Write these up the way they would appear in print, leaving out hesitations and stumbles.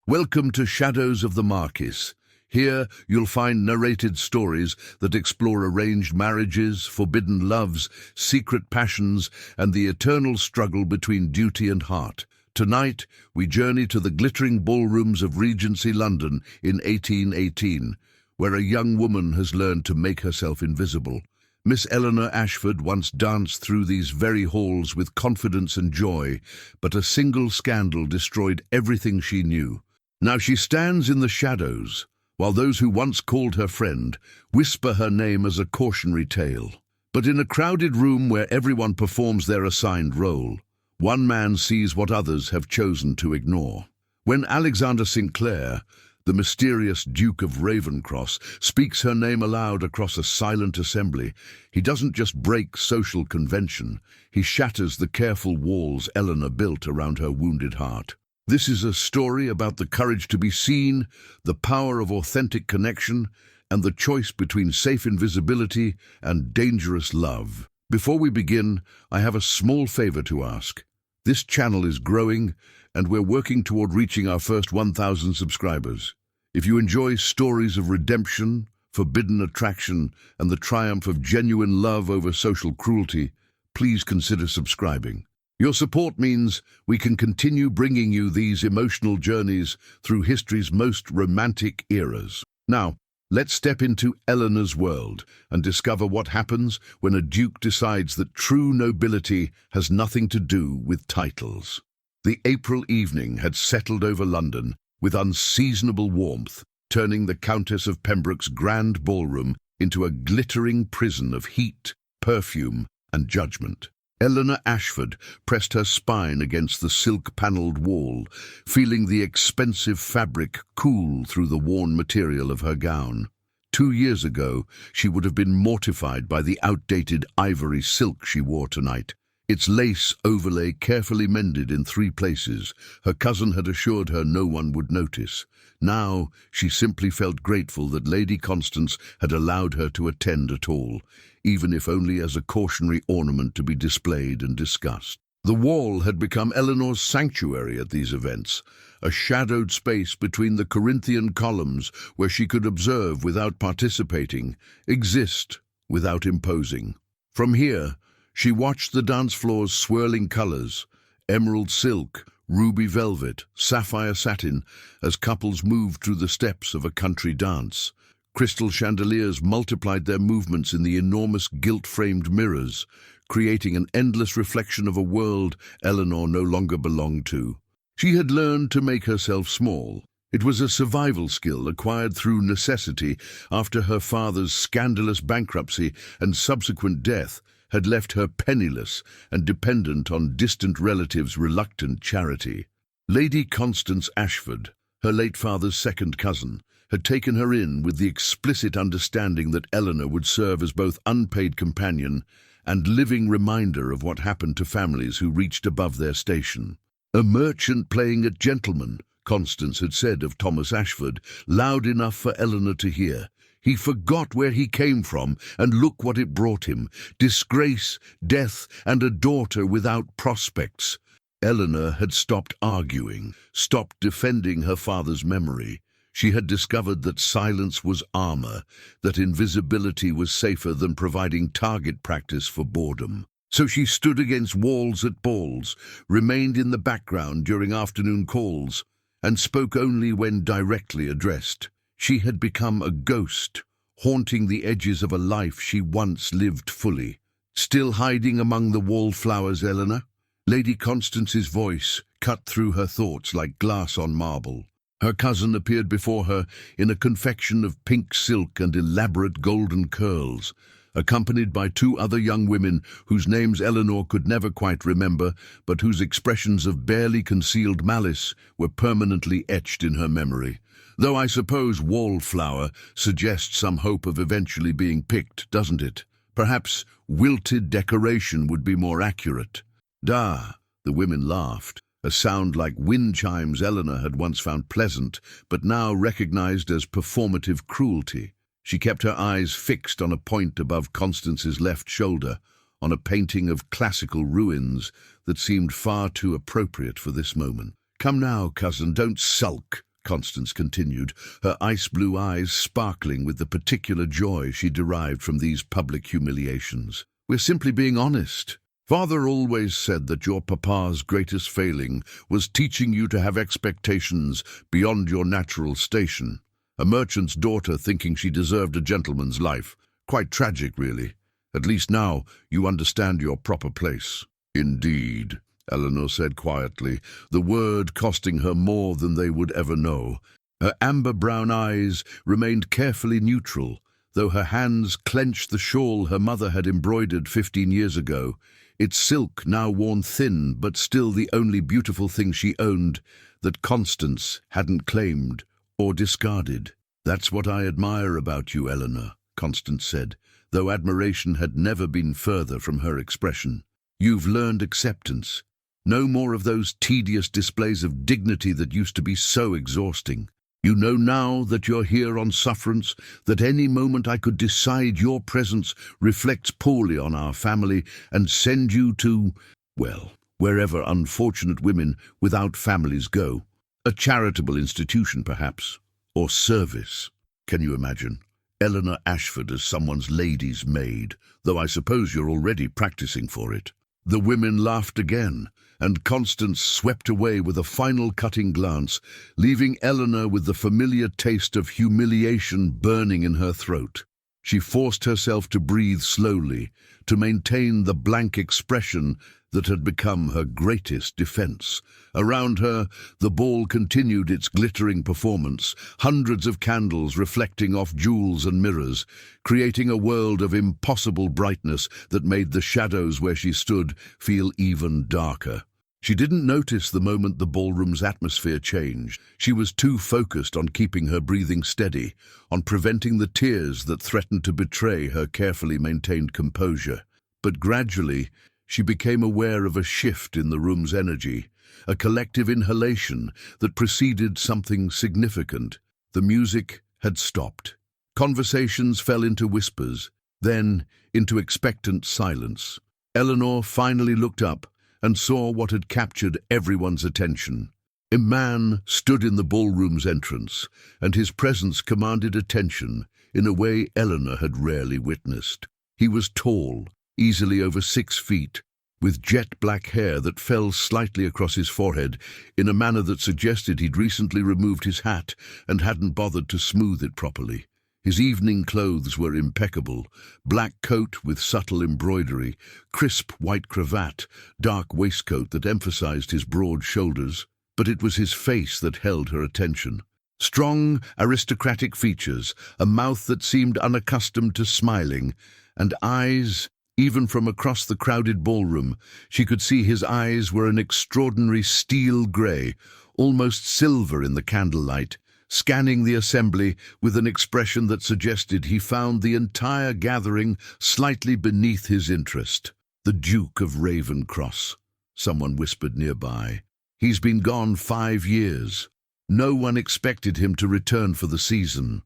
Welcome to Shadows of the Marquis. Here you'll find narrated stories that explore arranged marriages, forbidden loves, secret passions, and the eternal struggle between duty and heart. Tonight, we journey to the glittering ballrooms of Regency London in 1818, where a young woman has learned to make herself invisible. Miss Eleanor Ashford once danced through these very halls with confidence and joy, but a single scandal destroyed everything she knew. Now she stands in the shadows, while those who once called her friend whisper her name as a cautionary tale. But in a crowded room where everyone performs their assigned role, one man sees what others have chosen to ignore. When Alexander Sinclair, the mysterious Duke of Ravenscross, speaks her name aloud across a silent assembly, he doesn't just break social convention, he shatters the careful walls Eleanor built around her wounded heart. This is a story about the courage to be seen, the power of authentic connection, and the choice between safe invisibility and dangerous love. Before we begin, I have a small favor to ask. This channel is growing, and we're working toward reaching our first 1,000 subscribers. If you enjoy stories of redemption, forbidden attraction, and the triumph of genuine love over social cruelty, please consider subscribing. Your support means we can continue bringing you these emotional journeys through history's most romantic eras. Now, let's step into Eleanor's world and discover what happens when a duke decides that true nobility has nothing to do with titles. The April evening had settled over London with unseasonable warmth, turning the Countess of Pembroke's grand ballroom into a glittering prison of heat, perfume, and judgment. Eleanor Ashford pressed her spine against the silk-panelled wall, feeling the expensive fabric cool through the worn material of her gown. 2 years ago, she would have been mortified by the outdated ivory silk she wore tonight. Its lace overlay carefully mended in 3 places. Her cousin had assured her no one would notice. Now, she simply felt grateful that Lady Constance had allowed her to attend at all, even if only as a cautionary ornament to be displayed and discussed. The wall had become Eleanor's sanctuary at these events, a shadowed space between the Corinthian columns where she could observe without participating, exist without imposing. From here, she watched the dance floor's swirling colors, emerald silk, ruby velvet, sapphire satin, as couples moved through the steps of a country dance. Crystal chandeliers multiplied their movements in the enormous gilt-framed mirrors, creating an endless reflection of a world Eleanor no longer belonged to. She had learned to make herself small. It was a survival skill acquired through necessity after her father's scandalous bankruptcy and subsequent death had left her penniless and dependent on distant relatives' reluctant charity. Lady Constance Ashford, her late father's second cousin, had taken her in with the explicit understanding that Eleanor would serve as both unpaid companion and living reminder of what happened to families who reached above their station. A merchant playing at gentleman, Constance had said of Thomas Ashford, loud enough for Eleanor to hear. He forgot where he came from, and look what it brought him: disgrace, death, and a daughter without prospects. Eleanor had stopped arguing, stopped defending her father's memory. She had discovered that silence was armor, that invisibility was safer than providing target practice for boredom. So she stood against walls at balls, remained in the background during afternoon calls, and spoke only when directly addressed. She had become a ghost, haunting the edges of a life she once lived fully. Still hiding among the wallflowers, Eleanor? Lady Constance's voice cut through her thoughts like glass on marble. Her cousin appeared before her in a confection of pink silk and elaborate golden curls, accompanied by 2 other young women whose names Eleanor could never quite remember, but whose expressions of barely concealed malice were permanently etched in her memory. Though I suppose wallflower suggests some hope of eventually being picked, doesn't it? Perhaps wilted decoration would be more accurate. Da! The women laughed, a sound like wind chimes Eleanor had once found pleasant, but now recognized as performative cruelty. She kept her eyes fixed on a point above Constance's left shoulder, on a painting of classical ruins that seemed far too appropriate for this moment. "Come now, cousin, don't sulk," Constance continued, her ice-blue eyes sparkling with the particular joy she derived from these public humiliations. "We're simply being honest. Father always said that your papa's greatest failing was teaching you to have expectations beyond your natural station. A merchant's daughter thinking she deserved a gentleman's life. Quite tragic, really. At least now you understand your proper place." "Indeed," Eleanor said quietly, the word costing her more than they would ever know. Her amber-brown eyes remained carefully neutral, though her hands clenched the shawl her mother had embroidered 15 years ago, its silk now worn thin but still the only beautiful thing she owned that Constance hadn't claimed or discarded. "That's what I admire about you, Eleanor," Constance said, though admiration had never been further from her expression. "You've learned acceptance. No more of those tedious displays of dignity that used to be so exhausting. You know now that you're here on sufferance, that any moment I could decide your presence reflects poorly on our family and send you to, well, wherever unfortunate women without families go. A charitable institution, perhaps, or service. Can you imagine? Eleanor Ashford as someone's lady's maid, though I suppose you're already practicing for it." The women laughed again, and Constance swept away with a final cutting glance, leaving Eleanor with the familiar taste of humiliation burning in her throat. She forced herself to breathe slowly, to maintain the blank expression that had become her greatest defense. Around her, the ball continued its glittering performance, hundreds of candles reflecting off jewels and mirrors, creating a world of impossible brightness that made the shadows where she stood feel even darker. She didn't notice the moment the ballroom's atmosphere changed. She was too focused on keeping her breathing steady, on preventing the tears that threatened to betray her carefully maintained composure. But gradually, she became aware of a shift in the room's energy, a collective inhalation that preceded something significant. The music had stopped. Conversations fell into whispers, then into expectant silence. Eleanor finally looked up and saw what had captured everyone's attention. A man stood in the ballroom's entrance, and his presence commanded attention in a way Eleanor had rarely witnessed. He was tall, easily over 6 feet, with jet-black hair that fell slightly across his forehead in a manner that suggested he'd recently removed his hat and hadn't bothered to smooth it properly. His evening clothes were impeccable, black coat with subtle embroidery, crisp white cravat, dark waistcoat that emphasized his broad shoulders, but it was his face that held her attention. Strong, aristocratic features, a mouth that seemed unaccustomed to smiling, and eyes. Even from across the crowded ballroom, she could see his eyes were an extraordinary steel grey, almost silver in the candlelight, scanning the assembly with an expression that suggested he found the entire gathering slightly beneath his interest. "The Duke of Ravenscross," someone whispered nearby. "He's been gone 5 years. No one expected him to return for the season.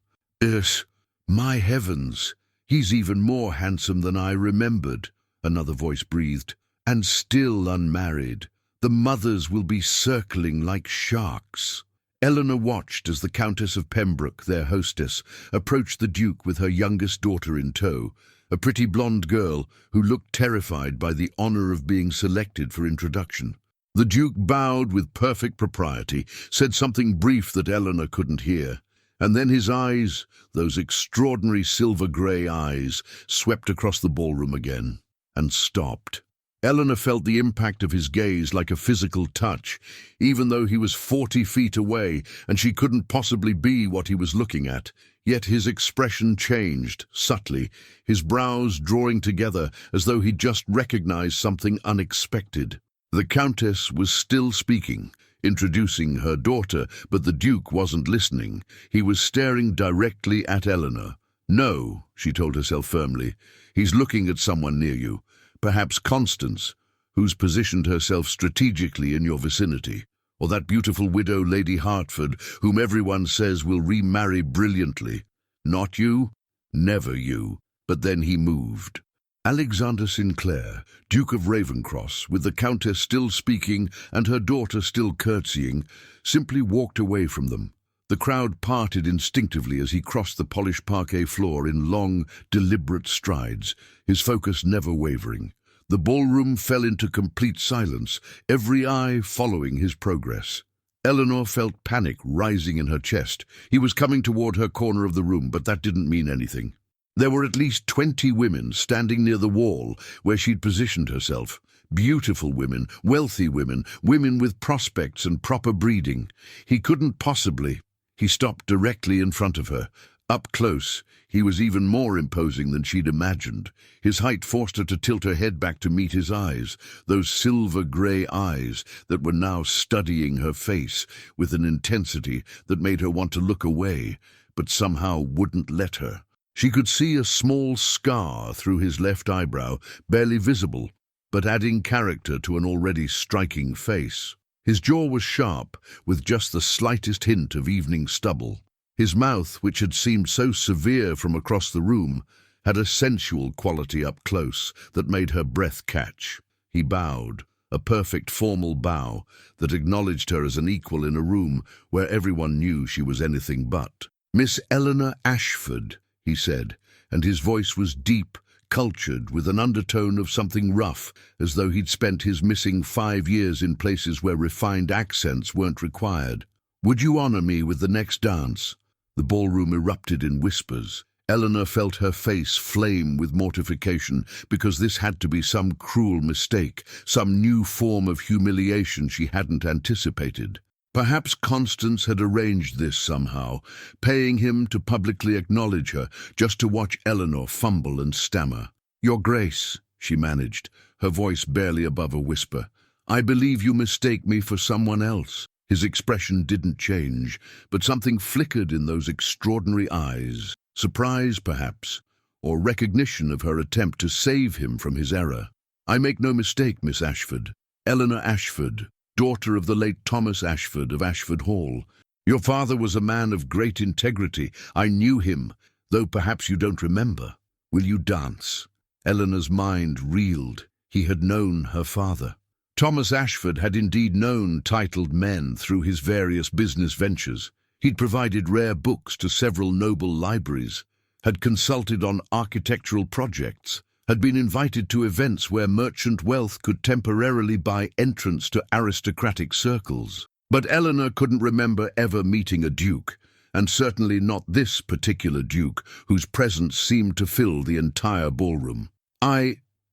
My heavens! He's even more handsome than I remembered," another voice breathed, "and still unmarried. The mothers will be circling like sharks." Eleanor watched as the Countess of Pembroke, their hostess, approached the Duke with her youngest daughter in tow, a pretty blonde girl who looked terrified by the honor of being selected for introduction. The Duke bowed with perfect propriety, said something brief that Eleanor couldn't hear, and then his eyes, those extraordinary silver-grey eyes, swept across the ballroom again, and stopped. Eleanor felt the impact of his gaze like a physical touch, even though he was 40 feet away and she couldn't possibly be what he was looking at. Yet his expression changed, subtly, his brows drawing together as though he'd just recognized something unexpected. The Countess was still speaking, introducing her daughter, but the Duke wasn't listening. He was staring directly at Eleanor. "No," she told herself firmly, "he's looking at someone near you. Perhaps Constance, who's positioned herself strategically in your vicinity, or that beautiful widow Lady Hertford, whom everyone says will remarry brilliantly. Not you, never you." But then he moved. Alexander Sinclair, Duke of Ravenscross, with the Countess still speaking and her daughter still curtsying, simply walked away from them, The crowd parted instinctively as he crossed the polished parquet floor in long, deliberate strides, his focus never wavering. The ballroom fell into complete silence, every eye following his progress. Eleanor felt panic rising in her chest. He was coming toward her corner of the room, but that didn't mean anything. There were at least 20 women standing near the wall where she'd positioned herself. Beautiful women, wealthy women, women with prospects and proper breeding. He couldn't possibly. He stopped directly in front of her. Up close, he was even more imposing than she'd imagined. His height forced her to tilt her head back to meet his eyes, those silver-grey eyes that were now studying her face with an intensity that made her want to look away, but somehow wouldn't let her. She could see a small scar through his left eyebrow, barely visible, but adding character to an already striking face. His jaw was sharp, with just the slightest hint of evening stubble. His mouth, which had seemed so severe from across the room, had a sensual quality up close that made her breath catch. He bowed, a perfect formal bow that acknowledged her as an equal in a room where everyone knew she was anything but. "Miss Eleanor Ashford," he said, and his voice was deep, cultured, with an undertone of something rough, as though he'd spent his missing 5 years in places where refined accents weren't required. "Would you honor me with the next dance?" The ballroom erupted in whispers. Eleanor felt her face flame with mortification, because this had to be some cruel mistake, some new form of humiliation she hadn't anticipated. Perhaps Constance had arranged this somehow, paying him to publicly acknowledge her, just to watch Eleanor fumble and stammer. "Your Grace," she managed, her voice barely above a whisper, "I believe you mistake me for someone else." His expression didn't change, but something flickered in those extraordinary eyes. Surprise, perhaps, or recognition of her attempt to save him from his error. "I make no mistake, Miss Ashford. Eleanor Ashford, daughter of the late Thomas Ashford of Ashford Hall. Your father was a man of great integrity. I knew him, though perhaps you don't remember. Will you dance?" Eleanor's mind reeled. He had known her father. Thomas Ashford had indeed known titled men through his various business ventures. He'd provided rare books to several noble libraries, had consulted on architectural projects, had been invited to events where merchant wealth could temporarily buy entrance to aristocratic circles. But Eleanor couldn't remember ever meeting a duke, and certainly not this particular duke, whose presence seemed to fill the entire ballroom.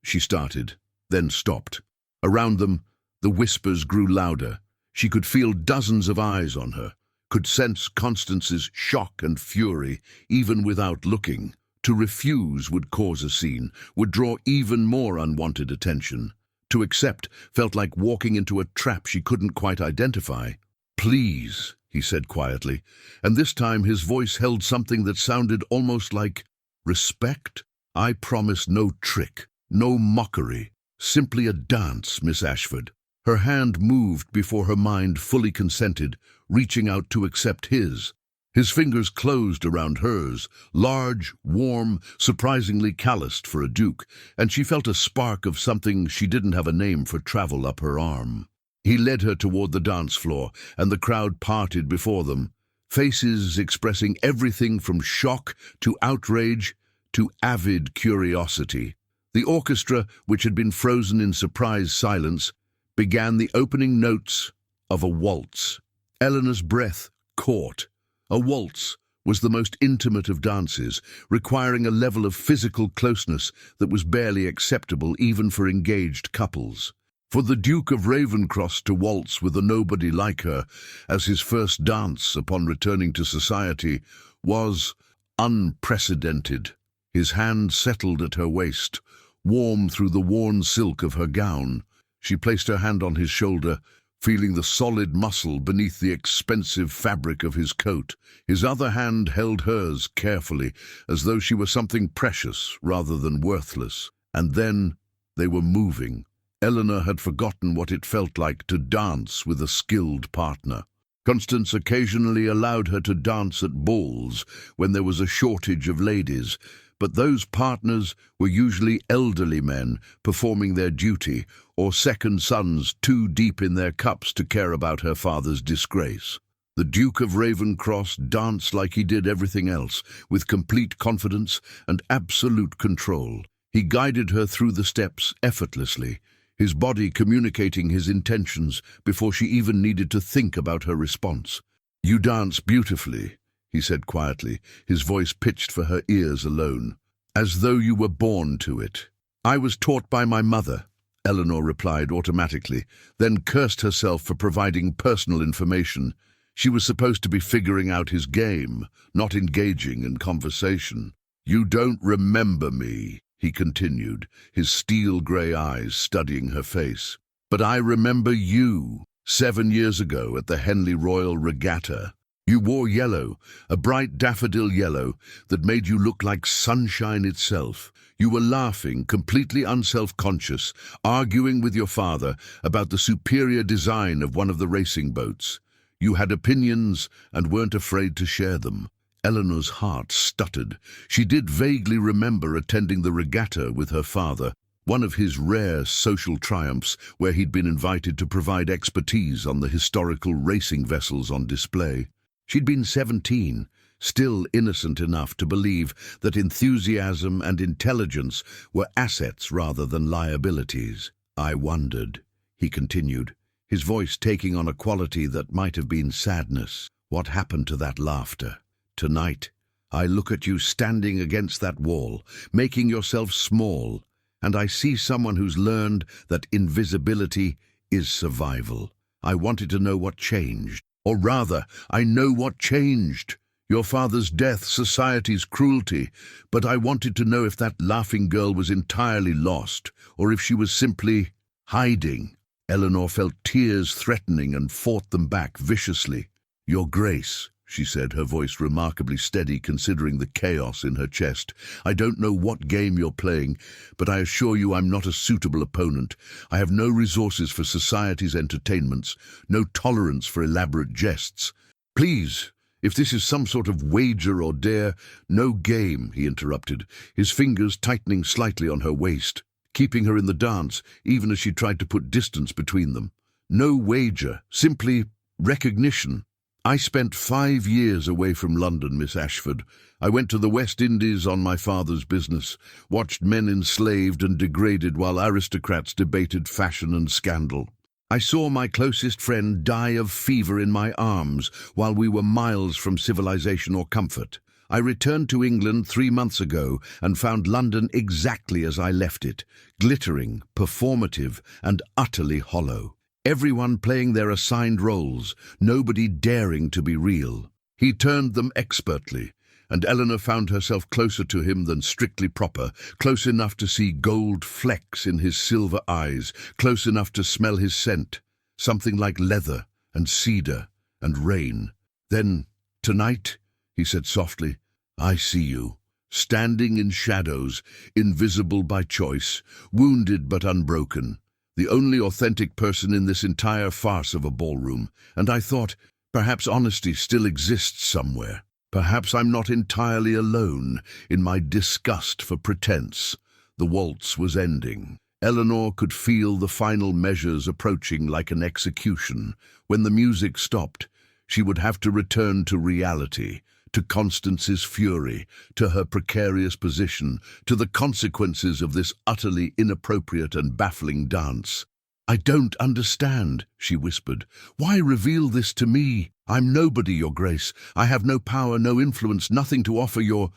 She started, then stopped. Around them, the whispers grew louder. She could feel dozens of eyes on her, could sense Constance's shock and fury, even without looking. To refuse would cause a scene, would draw even more unwanted attention. To accept felt like walking into a trap she couldn't quite identify. "Please," he said quietly, and this time his voice held something that sounded almost like respect. "I promise no trick, no mockery. Simply a dance, Miss Ashford." Her hand moved before her mind fully consented, reaching out to accept his. His fingers closed around hers, large, warm, surprisingly calloused for a duke, and she felt a spark of something she didn't have a name for travel up her arm. He led her toward the dance floor, and the crowd parted before them, faces expressing everything from shock to outrage to avid curiosity. The orchestra, which had been frozen in surprised silence, began the opening notes of a waltz. Eleanor's breath caught. A waltz was the most intimate of dances, requiring a level of physical closeness that was barely acceptable even for engaged couples. For the Duke of Ravenscross to waltz with a nobody like her as his first dance upon returning to society was unprecedented. His hand settled at her waist, warm through the worn silk of her gown. She placed her hand on his shoulder, feeling the solid muscle beneath the expensive fabric of his coat. His other hand held hers carefully, as though she were something precious rather than worthless. And then they were moving. Eleanor had forgotten what it felt like to dance with a skilled partner. Constance occasionally allowed her to dance at balls when there was a shortage of ladies, but those partners were usually elderly men performing their duty, or second sons too deep in their cups to care about her father's disgrace. The Duke of Ravencross danced like he did everything else, with complete confidence and absolute control. He guided her through the steps effortlessly, his body communicating his intentions before she even needed to think about her response. "You dance beautifully," he said quietly, his voice pitched for her ears alone, "as though you were born to it." "I was taught by my mother," Eleanor replied automatically, then cursed herself for providing personal information. She was supposed to be figuring out his game, not engaging in conversation. "You don't remember me," he continued, his steel-grey eyes studying her face. "But I remember you, 7 years ago at the Henley Royal Regatta. You wore yellow, a bright daffodil yellow that made you look like sunshine itself. You were laughing, completely unself-conscious, arguing with your father about the superior design of one of the racing boats. You had opinions and weren't afraid to share them." Eleanor's heart stuttered. She did vaguely remember attending the regatta with her father, one of his rare social triumphs where he'd been invited to provide expertise on the historical racing vessels on display. She'd been 17, still innocent enough to believe that enthusiasm and intelligence were assets rather than liabilities. "I wondered," he continued, his voice taking on a quality that might have been sadness, "what happened to that laughter? Tonight, I look at you standing against that wall, making yourself small, and I see someone who's learned that invisibility is survival. I wanted to know what changed. Or rather, I know what changed. Your father's death, society's cruelty. But I wanted to know if that laughing girl was entirely lost, or if she was simply hiding." Eleanor felt tears threatening and fought them back viciously. "Your Grace," she said, her voice remarkably steady considering the chaos in her chest, "I don't know what game you're playing, but I assure you I'm not a suitable opponent. I have no resources for society's entertainments, no tolerance for elaborate jests. Please, if this is some sort of wager or dare—" "No game," he interrupted, his fingers tightening slightly on her waist, keeping her in the dance, even as she tried to put distance between them. "No wager, simply recognition. I spent 5 years away from London, Miss Ashford. I went to the West Indies on my father's business, watched men enslaved and degraded while aristocrats debated fashion and scandal. I saw my closest friend die of fever in my arms while we were miles from civilization or comfort. I returned to England 3 months ago and found London exactly as I left it, glittering, performative, and utterly hollow. Everyone playing their assigned roles, nobody daring to be real. He turned them expertly, and Eleanor found herself closer to him than strictly proper, close enough to see gold flecks in his silver eyes, close enough to smell his scent, something like leather and cedar and rain. Then, tonight, he said softly, I see you, standing in shadows, invisible by choice, wounded but unbroken, the only authentic person in this entire farce of a ballroom, and I thought, perhaps honesty still exists somewhere. Perhaps I'm not entirely alone in my disgust for pretense. The waltz was ending. Eleanor could feel the final measures approaching like an execution. When the music stopped, she would have to return to reality, to Constance's fury, to her precarious position, to the consequences of this utterly inappropriate and baffling dance. I don't understand, she whispered. Why reveal this to me? I'm nobody, Your Grace. I have no power, no influence, nothing to offer your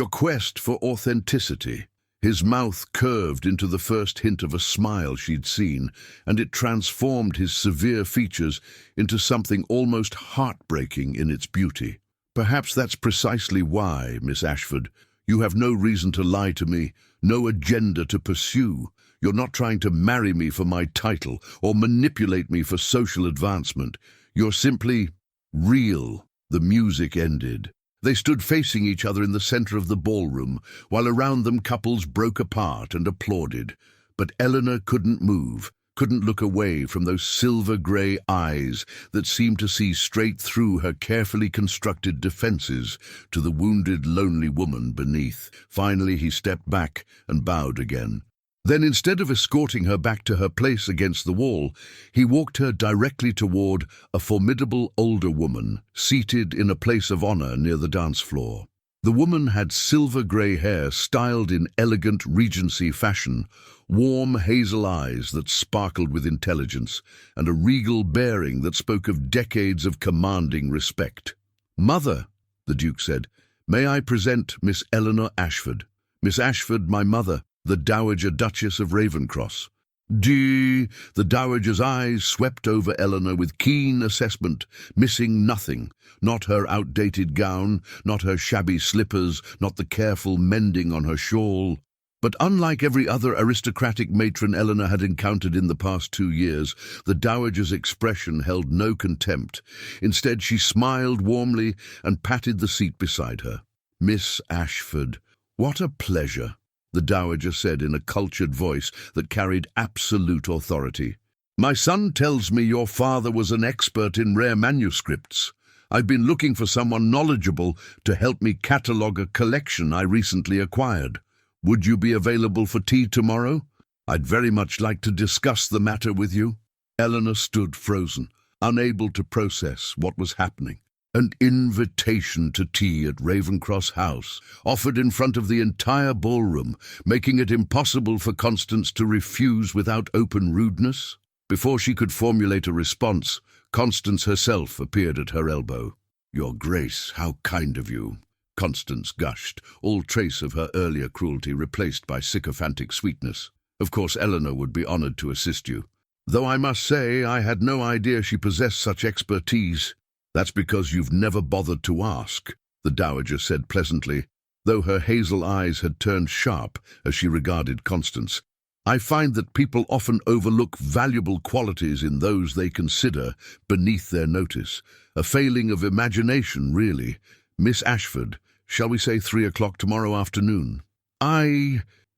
quest for authenticity. His mouth curved into the first hint of a smile she'd seen, and it transformed his severe features into something almost heartbreaking in its beauty. Perhaps that's precisely why, Miss Ashford, you have no reason to lie to me, no agenda to pursue. You're not trying to marry me for my title or manipulate me for social advancement. You're simply real. The music ended. They stood facing each other in the center of the ballroom, while around them couples broke apart and applauded. But Eleanor couldn't move, couldn't look away from those silver-grey eyes that seemed to see straight through her carefully constructed defenses to the wounded, lonely woman beneath. Finally, he stepped back and bowed again. Then instead of escorting her back to her place against the wall, he walked her directly toward a formidable older woman seated in a place of honor near the dance floor. The woman had silver-grey hair styled in elegant Regency fashion, warm hazel eyes that sparkled with intelligence, and a regal bearing that spoke of decades of commanding respect. "Mother," the Duke said, "may I present Miss Eleanor Ashford? Miss Ashford, my mother, the Dowager Duchess of Ravencross." The Dowager's eyes swept over Eleanor with keen assessment, missing nothing. Not her outdated gown, not her shabby slippers, not the careful mending on her shawl. But unlike every other aristocratic matron Eleanor had encountered in the past 2 years, the Dowager's expression held no contempt. Instead, she smiled warmly and patted the seat beside her. "Miss Ashford, what a pleasure," the Dowager said in a cultured voice that carried absolute authority. "My son tells me your father was an expert in rare manuscripts. I've been looking for someone knowledgeable to help me catalogue a collection I recently acquired. Would you be available for tea tomorrow? I'd very much like to discuss the matter with you." Eleanor stood frozen, unable to process what was happening. An invitation to tea at Ravencross House, offered in front of the entire ballroom, making it impossible for Constance to refuse without open rudeness. Before she could formulate a response, Constance herself appeared at her elbow. "Your Grace, how kind of you," Constance gushed, all trace of her earlier cruelty replaced by sycophantic sweetness. "Of course Eleanor would be honored to assist you. Though I must say I had no idea she possessed such expertise." "That's because you've never bothered to ask," the Dowager said pleasantly, though her hazel eyes had turned sharp as she regarded Constance. "I find that people often overlook valuable qualities in those they consider beneath their notice. A failing of imagination, really. Miss Ashford, shall we say 3 o'clock tomorrow afternoon?"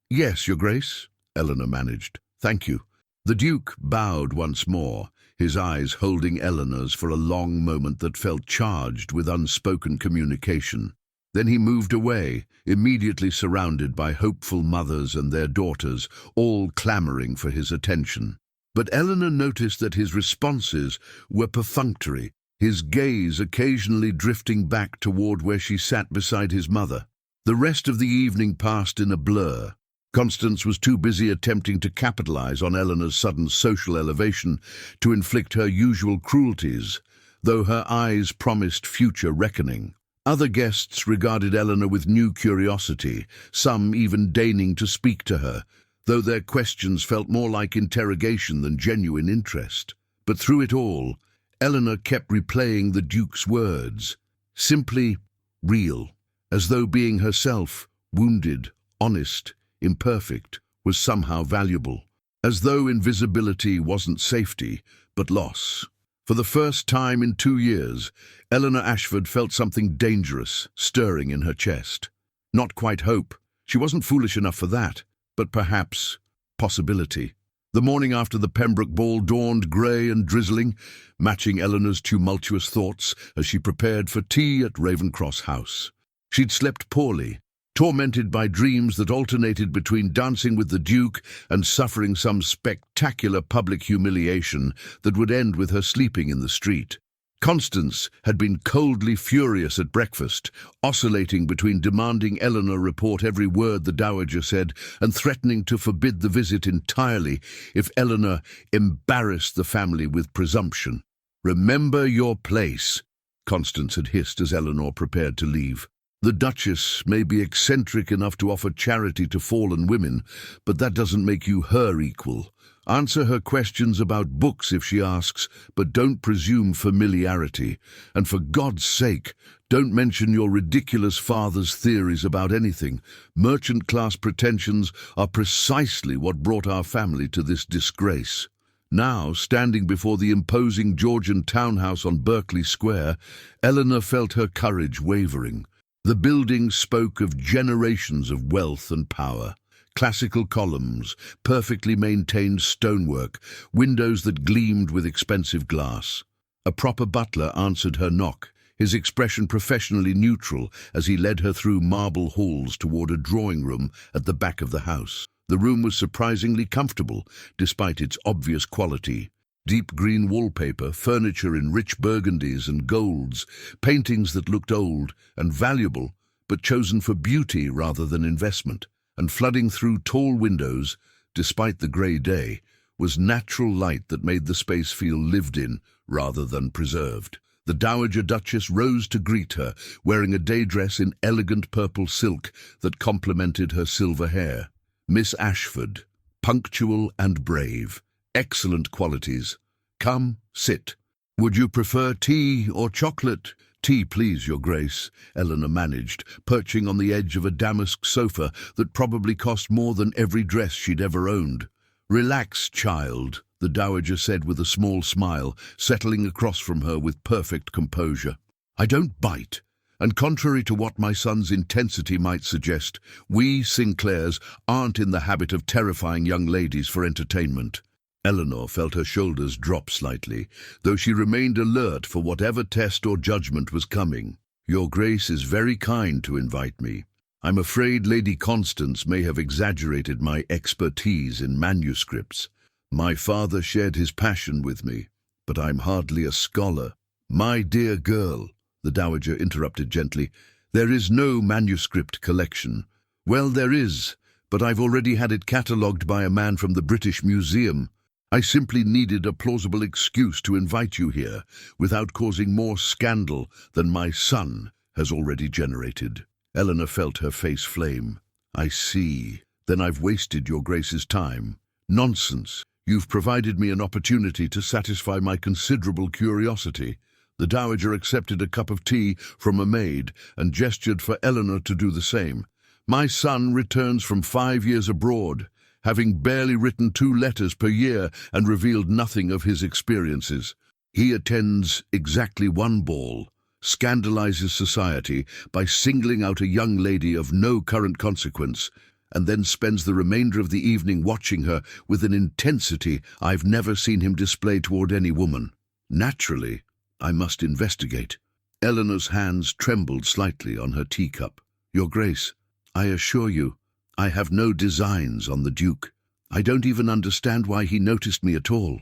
Yes, Your Grace," Eleanor managed. "Thank you." The Duke bowed once more, his eyes holding Eleanor's for a long moment that felt charged with unspoken communication. Then he moved away, immediately surrounded by hopeful mothers and their daughters, all clamoring for his attention. But Eleanor noticed that his responses were perfunctory, his gaze occasionally drifting back toward where she sat beside his mother. The rest of the evening passed in a blur. Constance was too busy attempting to capitalize on Eleanor's sudden social elevation to inflict her usual cruelties, though her eyes promised future reckoning. Other guests regarded Eleanor with new curiosity, some even deigning to speak to her, though their questions felt more like interrogation than genuine interest. But through it all, Eleanor kept replaying the Duke's words, simply real, as though being herself, wounded, honest, imperfect, was somehow valuable, as though invisibility wasn't safety, but loss. For the first time in 2 years, Eleanor Ashford felt something dangerous stirring in her chest. Not quite hope, she wasn't foolish enough for that, but perhaps possibility. The morning after the Pembroke ball dawned grey and drizzling, matching Eleanor's tumultuous thoughts as she prepared for tea at Ravencross House. She'd slept poorly, tormented by dreams that alternated between dancing with the Duke and suffering some spectacular public humiliation that would end with her sleeping in the street. Constance had been coldly furious at breakfast, oscillating between demanding Eleanor report every word the Dowager said and threatening to forbid the visit entirely if Eleanor embarrassed the family with presumption. "Remember your place," Constance had hissed as Eleanor prepared to leave. "The Duchess may be eccentric enough to offer charity to fallen women, but that doesn't make you her equal. Answer her questions about books if she asks, but don't presume familiarity. And for God's sake, don't mention your ridiculous father's theories about anything. Merchant-class pretensions are precisely what brought our family to this disgrace." Now, standing before the imposing Georgian townhouse on Berkeley Square, Eleanor felt her courage wavering. The building spoke of generations of wealth and power. Classical columns, perfectly maintained stonework, windows that gleamed with expensive glass. A proper butler answered her knock, his expression professionally neutral as he led her through marble halls toward a drawing room at the back of the house. The room was surprisingly comfortable, despite its obvious quality. Deep green wallpaper, furniture in rich burgundies and golds, paintings that looked old and valuable, but chosen for beauty rather than investment. And flooding through tall windows, despite the grey day, was natural light that made the space feel lived in rather than preserved. The Dowager Duchess rose to greet her, wearing a day dress in elegant purple silk that complemented her silver hair. Miss Ashford, punctual and brave, excellent qualities. Come, sit. Would you prefer tea or chocolate? Tea, please, Your Grace, Eleanor managed, perching on the edge of a damask sofa that probably cost more than every dress she'd ever owned. Relax, child, the Dowager said with a small smile, settling across from her with perfect composure. I don't bite, and contrary to what my son's intensity might suggest, we Sinclairs aren't in the habit of terrifying young ladies for entertainment. Eleanor felt her shoulders drop slightly, though she remained alert for whatever test or judgment was coming. Your Grace is very kind to invite me. I'm afraid Lady Constance may have exaggerated my expertise in manuscripts. My father shared his passion with me, but I'm hardly a scholar. My dear girl, the Dowager interrupted gently, there is no manuscript collection. Well, there is, but I've already had it catalogued by a man from the British Museum. I simply needed a plausible excuse to invite you here, without causing more scandal than my son has already generated. Eleanor felt her face flame. I see. Then I've wasted Your Grace's time. Nonsense. You've provided me an opportunity to satisfy my considerable curiosity. The Dowager accepted a cup of tea from a maid and gestured for Eleanor to do the same. My son returns from 5 years abroad, having barely written 2 letters per year and revealed nothing of his experiences. He attends exactly 1 ball, scandalizes society by singling out a young lady of no current consequence, and then spends the remainder of the evening watching her with an intensity I've never seen him display toward any woman. Naturally, I must investigate. Eleanor's hands trembled slightly on her teacup. Your Grace, I assure you, I have no designs on the Duke. I don't even understand why he noticed me at all.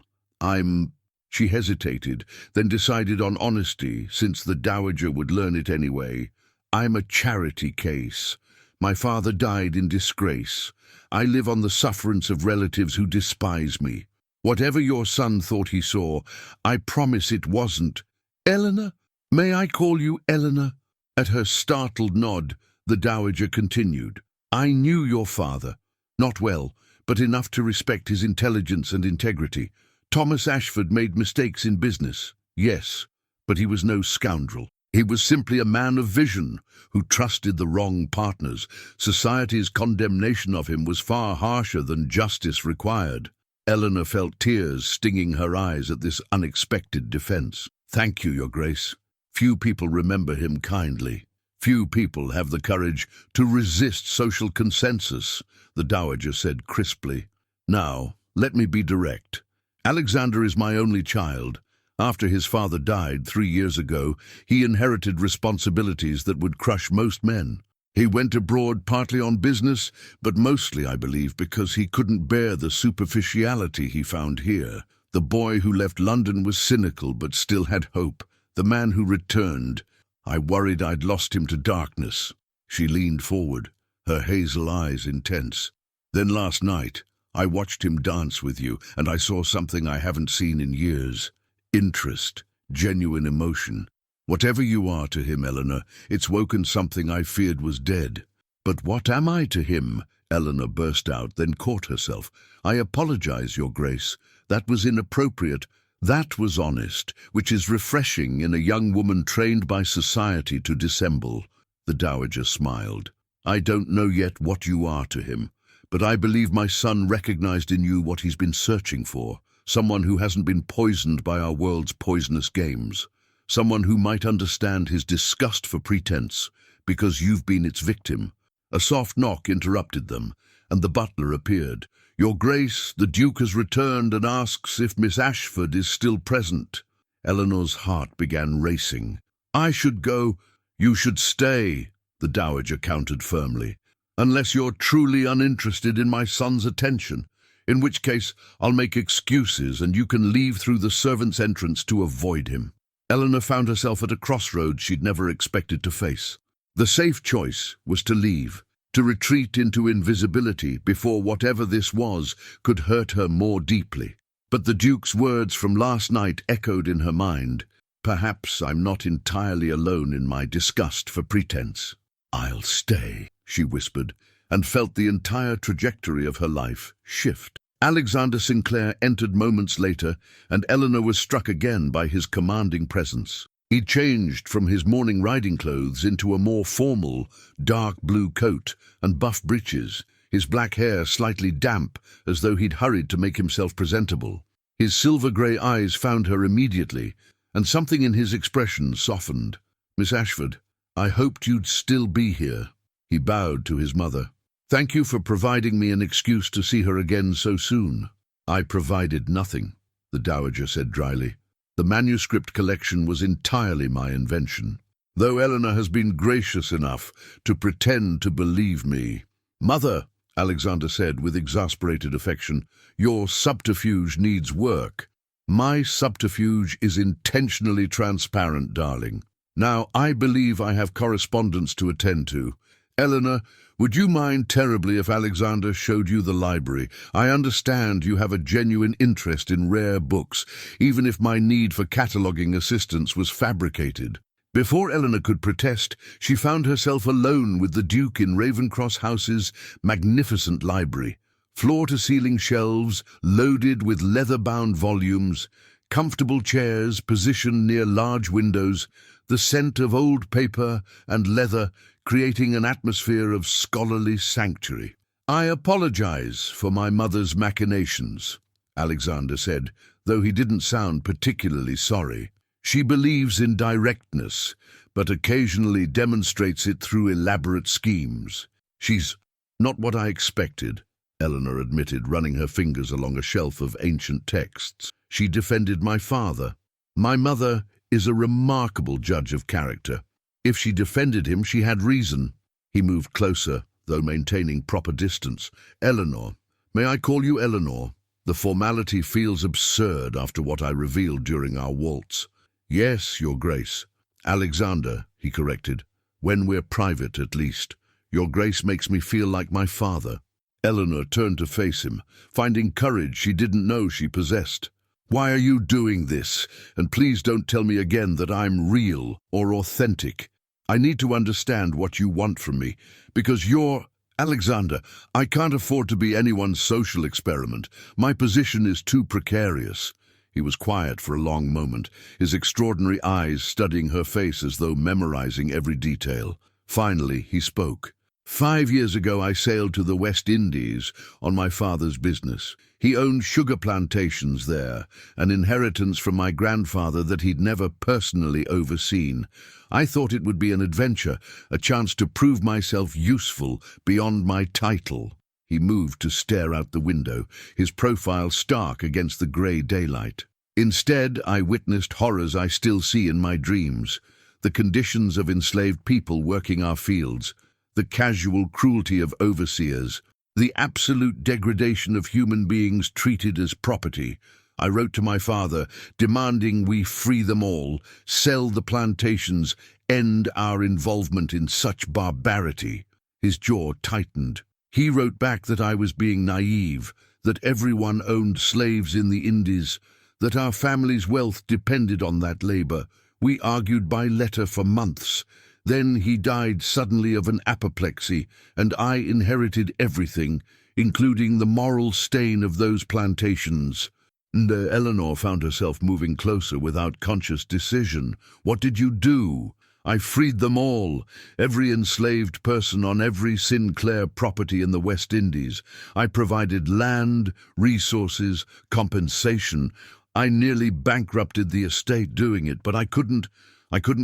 She hesitated, then decided on honesty, since the Dowager would learn it anyway. I'm a charity case. My father died in disgrace. I live on the sufferance of relatives who despise me. Whatever your son thought he saw, I promise it wasn't. Eleanor? May I call you Eleanor? At her startled nod, the Dowager continued. I knew your father. Not well, but enough to respect his intelligence and integrity. Thomas Ashford made mistakes in business, yes, but he was no scoundrel. He was simply a man of vision who trusted the wrong partners. Society's condemnation of him was far harsher than justice required. Eleanor felt tears stinging her eyes at this unexpected defense. Thank you, Your Grace. Few people remember him kindly. Few people have the courage to resist social consensus, the Dowager said crisply. Now, let me be direct. Alexander is my only child. After his father died 3 years ago, he inherited responsibilities that would crush most men. He went abroad partly on business, but mostly, I believe, because he couldn't bear the superficiality he found here. The boy who left London was cynical, but still had hope. The man who returned, I worried I'd lost him to darkness. She leaned forward, her hazel eyes intense. Then last night, I watched him dance with you, and I saw something I haven't seen in years. Interest, genuine emotion. Whatever you are to him, Eleanor, it's woken something I feared was dead. But what am I to him? Eleanor burst out, then caught herself. I apologize, Your Grace. That was inappropriate. That was honest, which is refreshing in a young woman trained by society to dissemble. The Dowager smiled. I don't know yet what you are to him, but I believe my son recognized in you what he's been searching for. Someone who hasn't been poisoned by our world's poisonous games. Someone who might understand his disgust for pretense, because you've been its victim. A soft knock interrupted them, and the butler appeared. Your Grace, the Duke has returned and asks if Miss Ashford is still present. Eleanor's heart began racing. I should go. You should stay, the Dowager countered firmly. unless you're truly uninterested in my son's attention, in which case I'll make excuses and you can leave through the servants' entrance to avoid him." Eleanor found herself at a crossroads she'd never expected to face. The safe choice was to leave, to retreat into invisibility before whatever this was could hurt her more deeply. But the Duke's words from last night echoed in her mind. "Perhaps I'm not entirely alone in my disgust for pretense." "I'll stay," she whispered, and felt the entire trajectory of her life shift. Alexander Sinclair entered moments later, and Eleanor was struck again by his commanding presence. He changed from his morning riding clothes into a more formal, dark blue coat and buff breeches, his black hair slightly damp, as though he'd hurried to make himself presentable. His silver-grey eyes found her immediately, and something in his expression softened. "Miss Ashford, I hoped you'd still be here." He bowed to his mother. "Thank you for providing me an excuse to see her again so soon." "I provided nothing," the Dowager said dryly. "The manuscript collection was entirely my invention, though Eleanor has been gracious enough to pretend to believe me." "Mother," Alexander said with exasperated affection, "your subterfuge needs work." "My subterfuge is intentionally transparent, darling. Now, I believe I have correspondence to attend to. Eleanor, would you mind terribly if Alexander showed you the library? I understand you have a genuine interest in rare books, even if my need for cataloguing assistance was fabricated." Before Eleanor could protest, she found herself alone with the Duke in Ravencross House's magnificent library. Floor-to-ceiling shelves loaded with leather-bound volumes, comfortable chairs positioned near large windows, the scent of old paper and leather creating an atmosphere of scholarly sanctuary. "I apologize for my mother's machinations," Alexander said, though he didn't sound particularly sorry. "She believes in directness, but occasionally demonstrates it through elaborate schemes. She's not what I expected," Eleanor admitted, running her fingers along a shelf of ancient texts. "She defended my father. My mother is a remarkable judge of character. If she defended him, she had reason." He moved closer, though maintaining proper distance. "Eleanor, may I call you Eleanor? The formality feels absurd after what I revealed during our waltz." "Yes, Your Grace." "Alexander," he corrected. "When we're private, at least. Your Grace makes me feel like my father." Eleanor turned to face him, finding courage she didn't know she possessed. "Why are you doing this? And please don't tell me again that I'm real or authentic. I need to understand what you want from me, because you're... Alexander, I can't afford to be anyone's social experiment. My position is too precarious." He was quiet for a long moment, his extraordinary eyes studying her face as though memorizing every detail. Finally, he spoke. "5 years ago, I sailed to the West Indies on my father's business. He owned sugar plantations there, an inheritance from my grandfather that he'd never personally overseen. I thought it would be an adventure, a chance to prove myself useful beyond my title." He moved to stare out the window, his profile stark against the grey daylight. "Instead, I witnessed horrors I still see in my dreams. The conditions of enslaved people working our fields, the casual cruelty of overseers, the absolute degradation of human beings treated as property. I wrote to my father, demanding we free them all, sell the plantations, end our involvement in such barbarity." His jaw tightened. He wrote back that I was being naive, that everyone owned slaves in the Indies, that our family's wealth depended on that labor. We argued by letter for months. Then he died suddenly of an apoplexy, and I inherited everything, including the moral stain of those plantations. And Eleanor found herself moving closer without conscious decision. "What did you do?" "I freed them all, every enslaved person on every Sinclair property in the West Indies. I provided land, resources, compensation. I nearly bankrupted the estate doing it, but I couldn't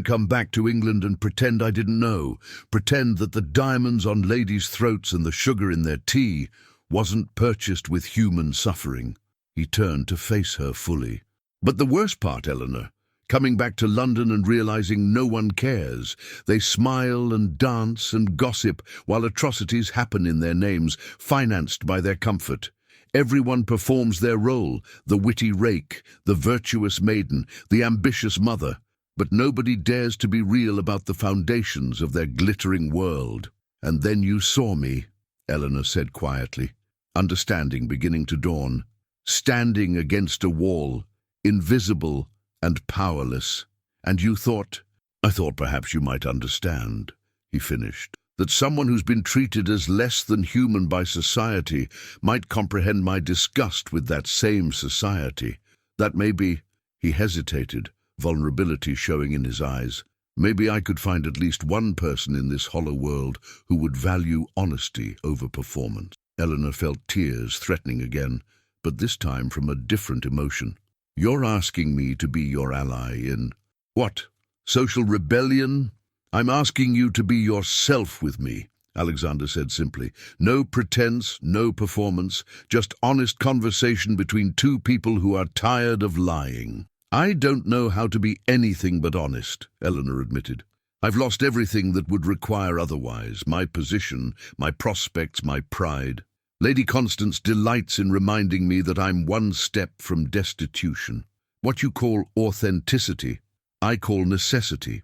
come back to England and pretend I didn't know, pretend that the diamonds on ladies' throats and the sugar in their tea wasn't purchased with human suffering." He turned to face her fully. "But the worst part, Eleanor, coming back to London and realizing no one cares. They smile and dance and gossip while atrocities happen in their names, financed by their comfort. Everyone performs their role, the witty rake, the virtuous maiden, the ambitious mother, but nobody dares to be real about the foundations of their glittering world. "And then you saw me," Eleanor said quietly, understanding beginning to dawn, "standing against a wall, invisible and powerless. And you thought—" "I thought perhaps you might understand," he finished, "that someone who's been treated as less than human by society might comprehend my disgust with that same society. That maybe—" he hesitated, vulnerability showing in his eyes. "Maybe I could find at least one person in this hollow world who would value honesty over performance." Eleanor felt tears threatening again, but this time from a different emotion. "You're asking me to be your ally in— what? Social rebellion? I'm asking you to be yourself with me," Alexander said simply. "No pretense, no performance, just honest conversation between two people who are tired of lying." "I don't know how to be anything but honest," Eleanor admitted. "I've lost everything that would require otherwise, my position, my prospects, my pride. Lady Constance delights in reminding me that I'm one step from destitution. What you call authenticity, I call necessity."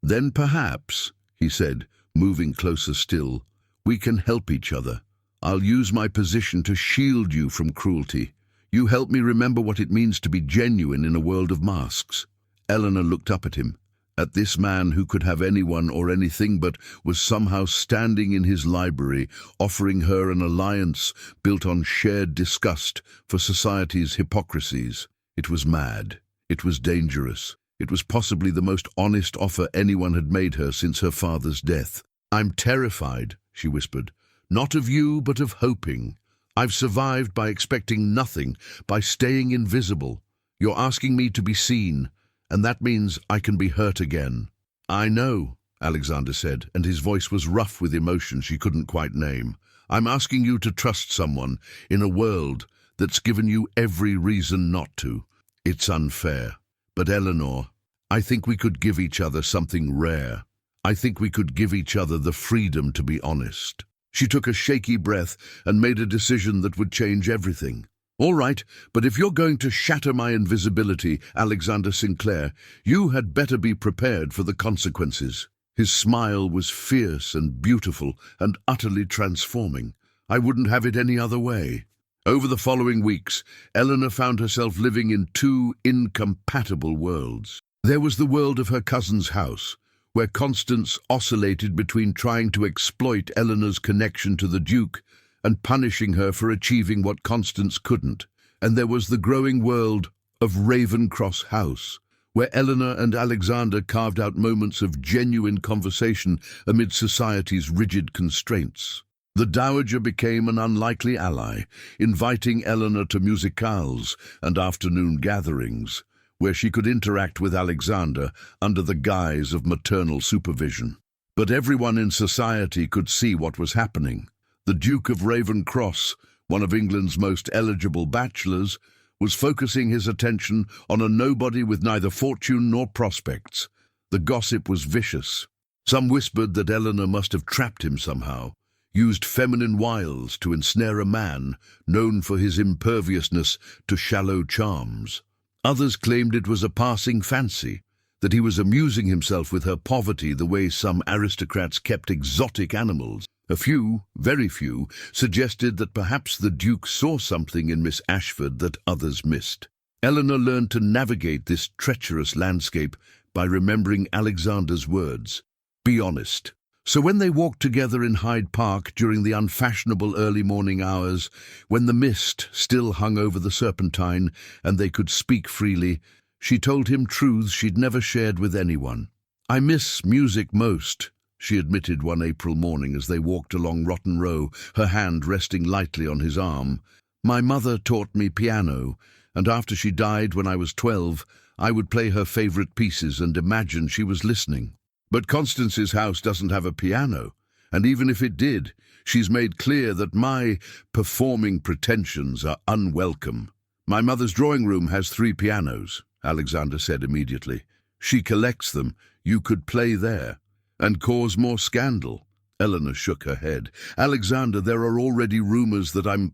"Then perhaps," he said, moving closer still, "we can help each other. I'll use my position to shield you from cruelty. You help me remember what it means to be genuine in a world of masks." Eleanor looked up at him, at this man who could have anyone or anything but was somehow standing in his library, offering her an alliance built on shared disgust for society's hypocrisies. It was mad. It was dangerous. It was possibly the most honest offer anyone had made her since her father's death. "I'm terrified," she whispered. "Not of you, but of hoping. I've survived by expecting nothing, by staying invisible. You're asking me to be seen, and that means I can be hurt again." "I know," Alexander said, and his voice was rough with emotion she couldn't quite name. "I'm asking you to trust someone in a world that's given you every reason not to. It's unfair. But Eleanor, I think we could give each other something rare. I think we could give each other the freedom to be honest." She took a shaky breath and made a decision that would change everything. "All right, but if you're going to shatter my invisibility, Alexander Sinclair, you had better be prepared for the consequences." His smile was fierce and beautiful and utterly transforming. "I wouldn't have it any other way." Over the following weeks, Eleanor found herself living in two incompatible worlds. There was the world of her cousin's house, where Constance oscillated between trying to exploit Eleanor's connection to the Duke and punishing her for achieving what Constance couldn't. And there was the growing world of Ravenscross House, where Eleanor and Alexander carved out moments of genuine conversation amid society's rigid constraints. The Dowager became an unlikely ally, inviting Eleanor to musicales and afternoon gatherings, where she could interact with Alexander under the guise of maternal supervision. But everyone in society could see what was happening. The Duke of Ravenscross, one of England's most eligible bachelors, was focusing his attention on a nobody with neither fortune nor prospects. The gossip was vicious. Some whispered that Eleanor must have trapped him somehow, used feminine wiles to ensnare a man known for his imperviousness to shallow charms. Others claimed it was a passing fancy, that he was amusing himself with her poverty the way some aristocrats kept exotic animals. A few, very few, suggested that perhaps the Duke saw something in Miss Ashford that others missed. Eleanor learned to navigate this treacherous landscape by remembering Alexander's words, "Be honest." So when they walked together in Hyde Park during the unfashionable early morning hours, when the mist still hung over the Serpentine and they could speak freely, she told him truths she'd never shared with anyone. "I miss music most," she admitted one April morning as they walked along Rotten Row, her hand resting lightly on his arm. "My mother taught me piano, and after she died when I was 12, I would play her favorite pieces and imagine she was listening. But Constance's house doesn't have a piano, and even if it did, she's made clear that my performing pretensions are unwelcome. My mother's drawing room has 3 pianos, Alexander said immediately. She collects them. You could play there and cause more scandal. Eleanor shook her head. Alexander, there are already rumors that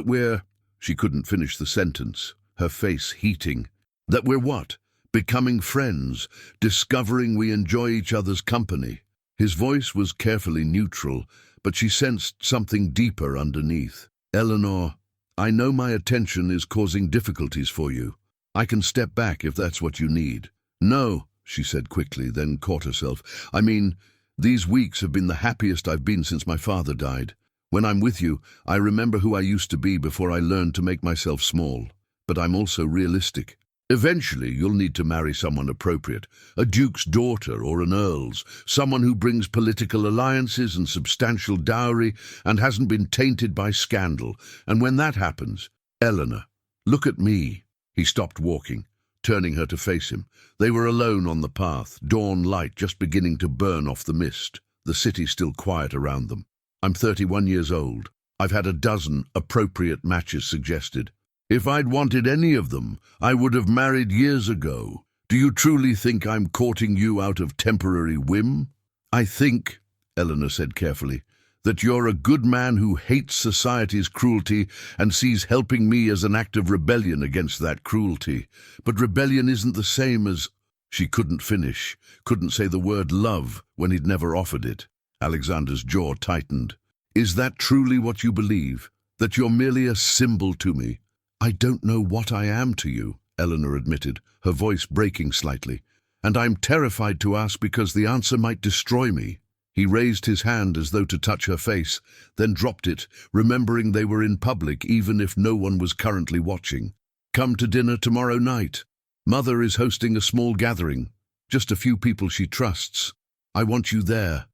we're... She couldn't finish the sentence, her face heating. That we're what? Becoming friends, discovering we enjoy each other's company. His voice was carefully neutral, but she sensed something deeper underneath. Eleanor, I know my attention is causing difficulties for you. I can step back if that's what you need. No, she said quickly, then caught herself. I mean, these weeks have been the happiest I've been since my father died. When I'm with you, I remember who I used to be before I learned to make myself small. But I'm also realistic. Eventually, you'll need to marry someone appropriate, a duke's daughter or an earl's, someone who brings political alliances and substantial dowry and hasn't been tainted by scandal. And when that happens, Eleanor, look at me. He stopped walking, turning her to face him. They were alone on the path, dawn light just beginning to burn off the mist, the city still quiet around them. I'm 31 years old. I've had a dozen appropriate matches suggested. If I'd wanted any of them, I would have married years ago. Do you truly think I'm courting you out of temporary whim? I think, Eleanor said carefully, that you're a good man who hates society's cruelty and sees helping me as an act of rebellion against that cruelty. But rebellion isn't the same as... She couldn't finish, couldn't say the word love when he'd never offered it. Alexander's jaw tightened. Is that truly what you believe? That you're merely a symbol to me? I don't know what I am to you, Eleanor admitted, her voice breaking slightly. And I'm terrified to ask because the answer might destroy me. He raised his hand as though to touch her face, then dropped it, remembering they were in public even if no one was currently watching. Come to dinner tomorrow night. Mother is hosting a small gathering, just a few people she trusts. I want you there.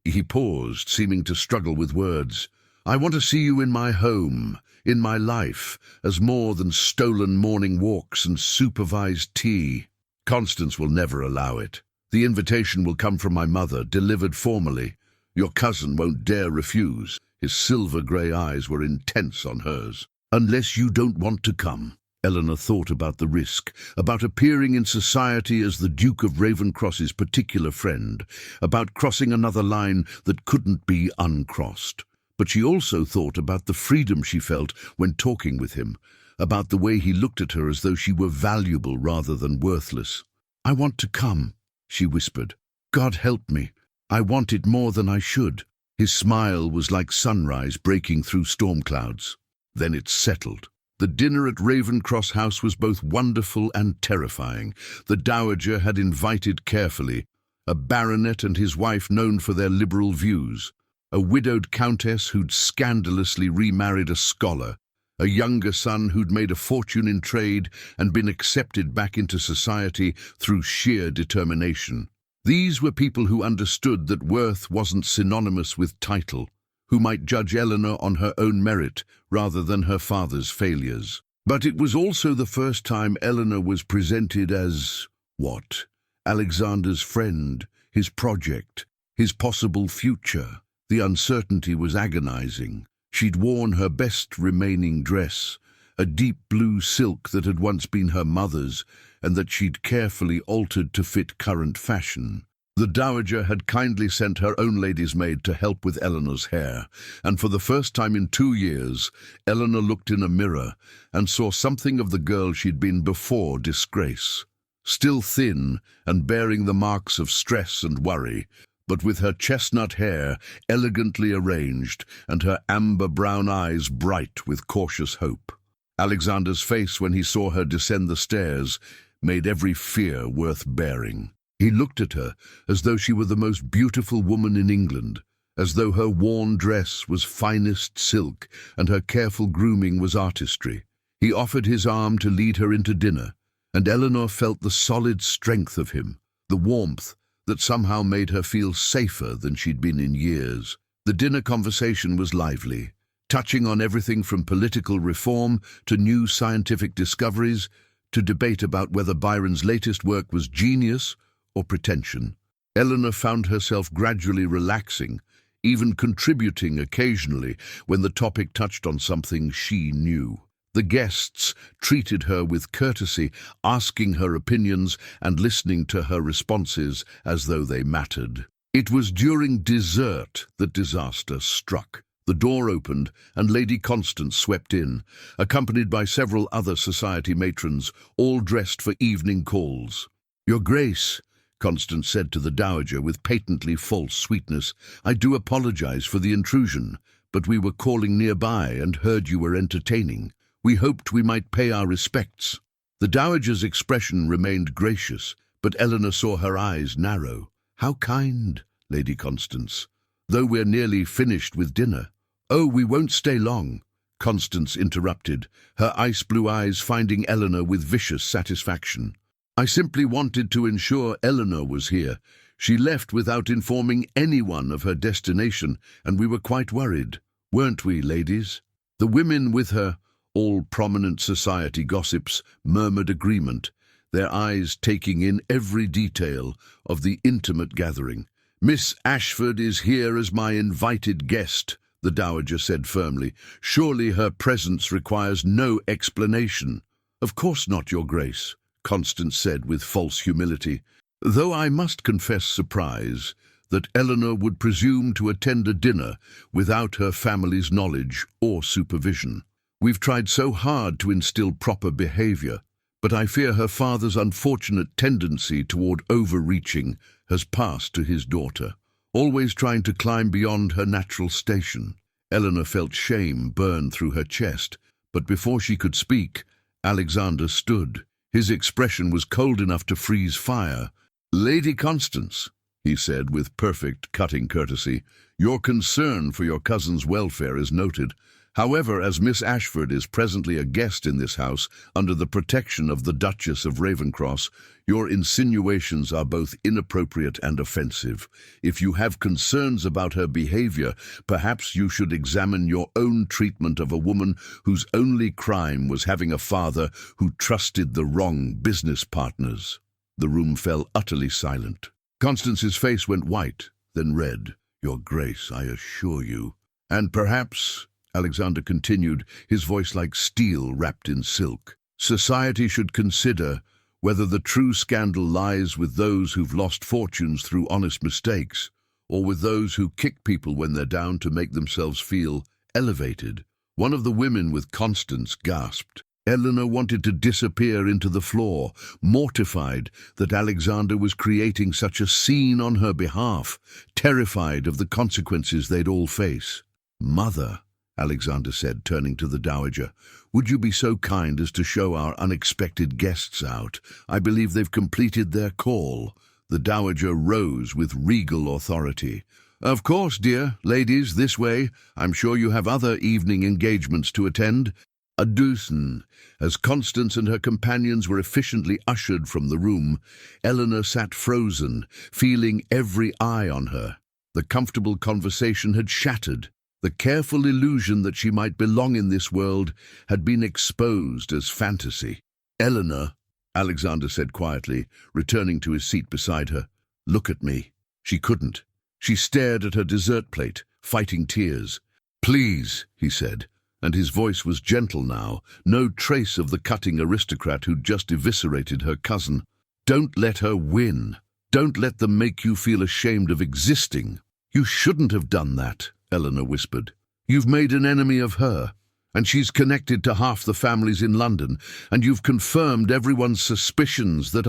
He paused, seeming to struggle with words. I want to see you in my home, in my life, as more than stolen morning walks and supervised tea. Constance will never allow it. The invitation will come from my mother, delivered formally. Your cousin won't dare refuse. His silver-grey eyes were intense on hers. Unless you don't want to come. Eleanor thought about the risk, about appearing in society as the Duke of Ravencross's particular friend, about crossing another line that couldn't be uncrossed. But she also thought about the freedom she felt when talking with him, about the way he looked at her as though she were valuable rather than worthless. I want to come, she whispered. God help me. I want it more than I should. His smile was like sunrise breaking through storm clouds. Then it settled. The dinner at Ravencross House was both wonderful and terrifying. The Dowager had invited carefully, a baronet and his wife known for their liberal views, a widowed countess who'd scandalously remarried a scholar, a younger son who'd made a fortune in trade and been accepted back into society through sheer determination. These were people who understood that worth wasn't synonymous with title, who might judge Eleanor on her own merit rather than her father's failures. But it was also the first time Eleanor was presented as, what? Alexander's friend, his project, his possible future. The uncertainty was agonizing. She'd worn her best remaining dress, a deep blue silk that had once been her mother's and that she'd carefully altered to fit current fashion. The Dowager had kindly sent her own lady's maid to help with Eleanor's hair, and for the first time in 2 years, Eleanor looked in a mirror and saw something of the girl she'd been before disgrace. Still thin and bearing the marks of stress and worry, but with her chestnut hair elegantly arranged and her amber-brown eyes bright with cautious hope. Alexander's face when he saw her descend the stairs made every fear worth bearing. He looked at her as though she were the most beautiful woman in England, as though her worn dress was finest silk and her careful grooming was artistry. He offered his arm to lead her into dinner, and Eleanor felt the solid strength of him, the warmth that somehow made her feel safer than she'd been in years. The dinner conversation was lively, touching on everything from political reform to new scientific discoveries to debate about whether Byron's latest work was genius or pretension. Eleanor found herself gradually relaxing, even contributing occasionally when the topic touched on something she knew. The guests treated her with courtesy, asking her opinions and listening to her responses as though they mattered. It was during dessert that disaster struck. The door opened, and Lady Constance swept in, accompanied by several other society matrons, all dressed for evening calls. "Your Grace," Constance said to the Dowager with patently false sweetness, "I do apologize for the intrusion, but we were calling nearby and heard you were entertaining. We hoped we might pay our respects." The Dowager's expression remained gracious, but Eleanor saw her eyes narrow. "How kind, Lady Constance, though we're nearly finished with dinner." "Oh, we won't stay long," Constance interrupted, her ice-blue eyes finding Eleanor with vicious satisfaction. "I simply wanted to ensure Eleanor was here. She left without informing anyone of her destination, and we were quite worried. Weren't we, ladies?" The women with her, all prominent society gossips, murmured agreement, their eyes taking in every detail of the intimate gathering. "Miss Ashford is here as my invited guest," the Dowager said firmly. "Surely her presence requires no explanation." "Of course not, Your Grace," Constance said with false humility, though I must confess surprise that Eleanor would presume to attend a dinner without her family's knowledge or supervision. "We've tried so hard to instill proper behavior, but I fear her father's unfortunate tendency toward overreaching has passed to his daughter, always trying to climb beyond her natural station." Eleanor felt shame burn through her chest, but before she could speak, Alexander stood. His expression was cold enough to freeze fire. "Lady Constance," he said with perfect cutting courtesy, "your concern for your cousin's welfare is noted. However, as Miss Ashford is presently a guest in this house under the protection of the Duchess of Ravencross, your insinuations are both inappropriate and offensive. If you have concerns about her behavior, perhaps you should examine your own treatment of a woman whose only crime was having a father who trusted the wrong business partners." The room fell utterly silent. Constance's face went white, then red. "Your Grace, I assure you." "And perhaps," Alexander continued, his voice like steel wrapped in silk, "society should consider whether the true scandal lies with those who've lost fortunes through honest mistakes, or with those who kick people when they're down to make themselves feel elevated." One of the women with Constance gasped. Eleanor wanted to disappear into the floor, mortified that Alexander was creating such a scene on her behalf, terrified of the consequences they'd all face. "Mother," Alexander said, turning to the Dowager, "would you be so kind as to show our unexpected guests out? I believe they've completed their call." The Dowager rose with regal authority. "Of course, dear. Ladies, this way. I'm sure you have other evening engagements to attend." Adeusen. As Constance and her companions were efficiently ushered from the room, Eleanor sat frozen, feeling every eye on her. The comfortable conversation had shattered. The careful illusion that she might belong in this world had been exposed as fantasy. "Eleanor," Alexander said quietly, returning to his seat beside her, "look at me." She couldn't. She stared at her dessert plate, fighting tears. "Please," he said, and his voice was gentle now, no trace of the cutting aristocrat who'd just eviscerated her cousin. "Don't let her win. Don't let them make you feel ashamed of existing." "You shouldn't have done that," Eleanor whispered. "You've made an enemy of her, and she's connected to half the families in London, and you've confirmed everyone's suspicions that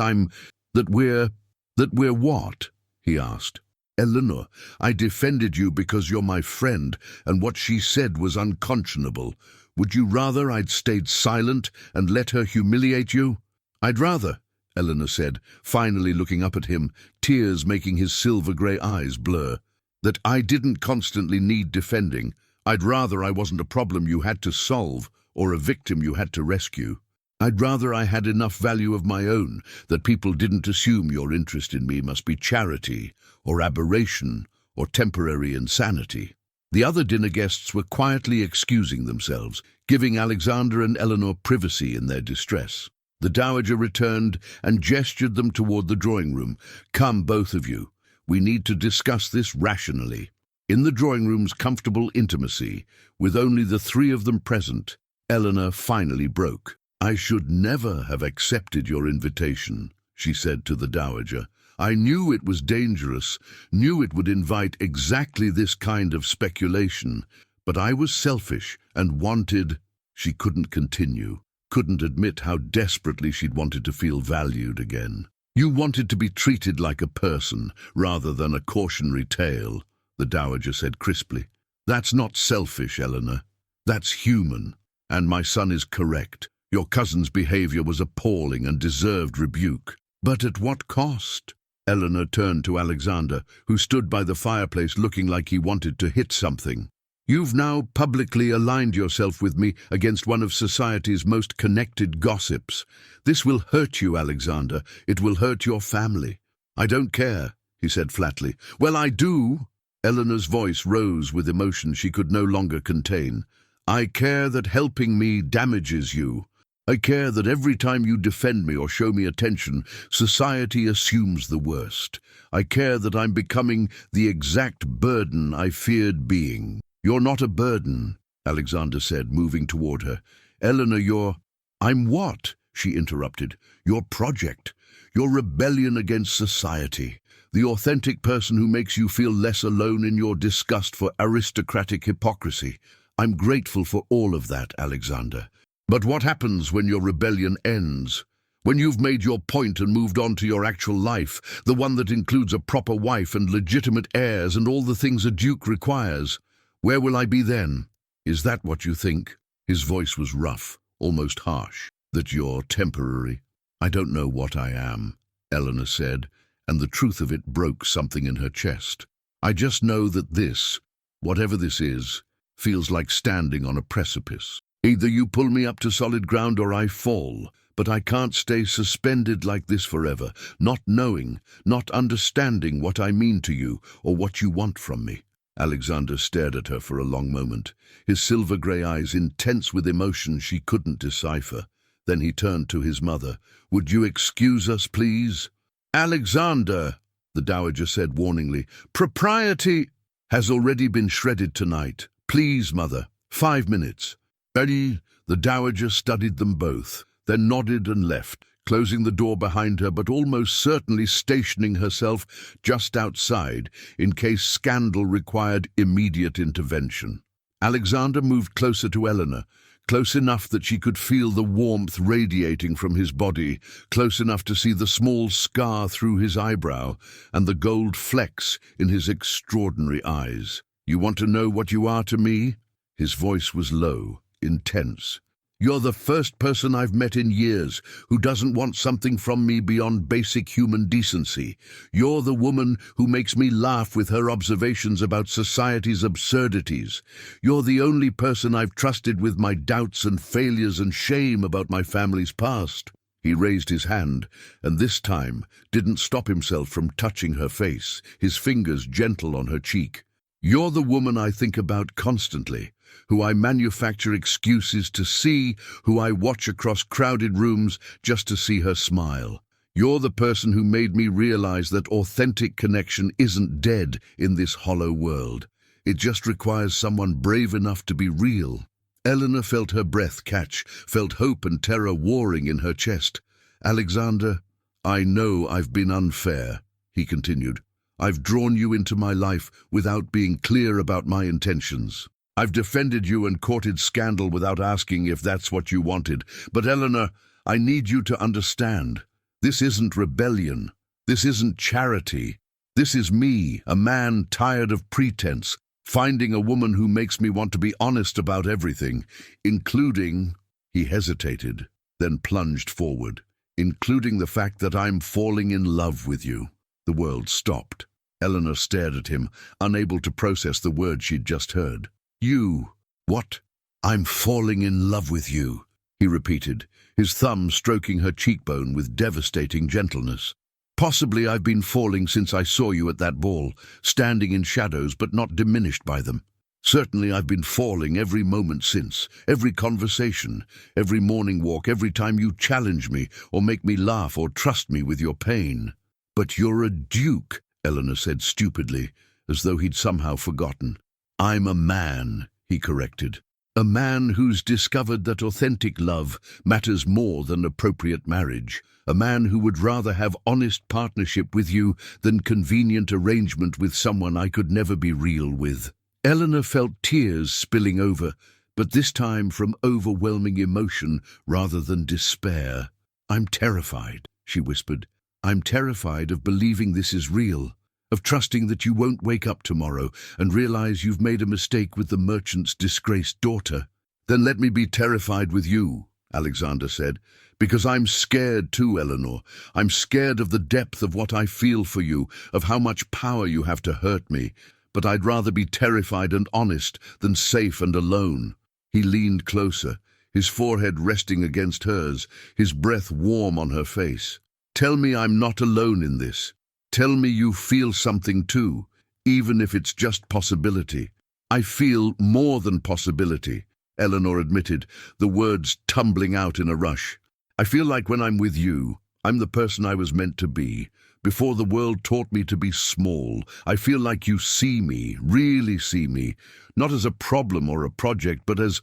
we're what?" he asked. "Eleanor, I defended you because you're my friend, and what she said was unconscionable. Would you rather I'd stayed silent and let her humiliate you?" "I'd rather," Eleanor said, finally looking up at him, tears making his silver-grey eyes blur, "that I didn't constantly need defending. I'd rather I wasn't a problem you had to solve or a victim you had to rescue. I'd rather I had enough value of my own that people didn't assume your interest in me must be charity or aberration or temporary insanity." The other dinner guests were quietly excusing themselves, giving Alexander and Eleanor privacy in their distress. The Dowager returned and gestured them toward the drawing room. "Come, both of you. We need to discuss this rationally." In the drawing room's comfortable intimacy, with only the three of them present, Eleanor finally broke. "I should never have accepted your invitation," she said to the dowager. "I knew it was dangerous, knew it would invite exactly this kind of speculation, but I was selfish and wanted—" She couldn't continue, couldn't admit how desperately she'd wanted to feel valued again. "You wanted to be treated like a person rather than a cautionary tale," the dowager said crisply. "That's not selfish, Eleanor. That's human. And my son is correct. Your cousin's behavior was appalling and deserved rebuke. But at what cost?" Eleanor turned to Alexander, who stood by the fireplace looking like he wanted to hit something. "You've now publicly aligned yourself with me against one of society's most connected gossips. This will hurt you, Alexander. It will hurt your family." "I don't care," he said flatly. "Well, I do." Eleanor's voice rose with emotion she could no longer contain. "I care that helping me damages you. I care that every time you defend me or show me attention, society assumes the worst. I care that I'm becoming the exact burden I feared being." "You're not a burden," Alexander said, moving toward her. "Eleanor, you're—" "I'm what?" she interrupted. "Your project. Your rebellion against society. The authentic person who makes you feel less alone in your disgust for aristocratic hypocrisy. I'm grateful for all of that, Alexander. But what happens when your rebellion ends? When you've made your point and moved on to your actual life, the one that includes a proper wife and legitimate heirs and all the things a duke requires? Where will I be then? Is that what you think?" His voice was rough, almost harsh. "That you're temporary?" "I don't know what I am," Eleanor said, and the truth of it broke something in her chest. "I just know that this, whatever this is, feels like standing on a precipice. Either you pull me up to solid ground or I fall, but I can't stay suspended like this forever, not knowing, not understanding what I mean to you or what you want from me." Alexander stared at her for a long moment, his silver-grey eyes intense with emotion she couldn't decipher. Then he turned to his mother. "Would you excuse us, please?" "Alexander," the dowager said warningly, "propriety has already been shredded tonight. Please, mother, 5 minutes." "Ready?" The dowager studied them both, then nodded and left, closing the door behind her but almost certainly stationing herself just outside in case scandal required immediate intervention. Alexander moved closer to Eleanor, close enough that she could feel the warmth radiating from his body, close enough to see the small scar through his eyebrow and the gold flecks in his extraordinary eyes. "You want to know what you are to me?" His voice was low, intense. "You're the first person I've met in years who doesn't want something from me beyond basic human decency. You're the woman who makes me laugh with her observations about society's absurdities. You're the only person I've trusted with my doubts and failures and shame about my family's past." He raised his hand, and this time didn't stop himself from touching her face, his fingers gentle on her cheek. "You're the woman I think about constantly, who I manufacture excuses to see, who I watch across crowded rooms just to see her smile. You're the person who made me realize that authentic connection isn't dead in this hollow world. It just requires someone brave enough to be real." Eleanor felt her breath catch, felt hope and terror warring in her chest. "Alexander, I know I've been unfair," he continued. "I've drawn you into my life without being clear about my intentions. I've defended you and courted scandal without asking if that's what you wanted. But Eleanor, I need you to understand. This isn't rebellion. This isn't charity. This is me, a man tired of pretense, finding a woman who makes me want to be honest about everything, including—" He hesitated, then plunged forward. "Including the fact that I'm falling in love with you." The world stopped. Eleanor stared at him, unable to process the words she'd just heard. "You? What?" "I'm falling in love with you," he repeated, his thumb stroking her cheekbone with devastating gentleness. "Possibly I've been falling since I saw you at that ball, standing in shadows but not diminished by them. Certainly I've been falling every moment since, every conversation, every morning walk, every time you challenge me or make me laugh or trust me with your pain." "But you're a duke," Eleanor said stupidly, as though he'd somehow forgotten. "I'm a man," he corrected. A man who's discovered that authentic love matters more than appropriate marriage. A man who would rather have honest partnership with you than convenient arrangement with someone I could never be real with. Eleanor felt tears spilling over, but this time from overwhelming emotion rather than despair. "I'm terrified," she whispered. "I'm terrified of believing this is real, of trusting that you won't wake up tomorrow and realize you've made a mistake with the merchant's disgraced daughter." "Then let me be terrified with you," Alexander said, "because I'm scared too, Eleanor. I'm scared of the depth of what I feel for you, of how much power you have to hurt me. But I'd rather be terrified and honest than safe and alone." He leaned closer, his forehead resting against hers, his breath warm on her face. "Tell me I'm not alone in this. Tell me you feel something too, even if it's just possibility." "I feel more than possibility," Eleanor admitted, the words tumbling out in a rush. "I feel like when I'm with you, I'm the person I was meant to be. Before the world taught me to be small, I feel like you see me, really see me, not as a problem or a project, but as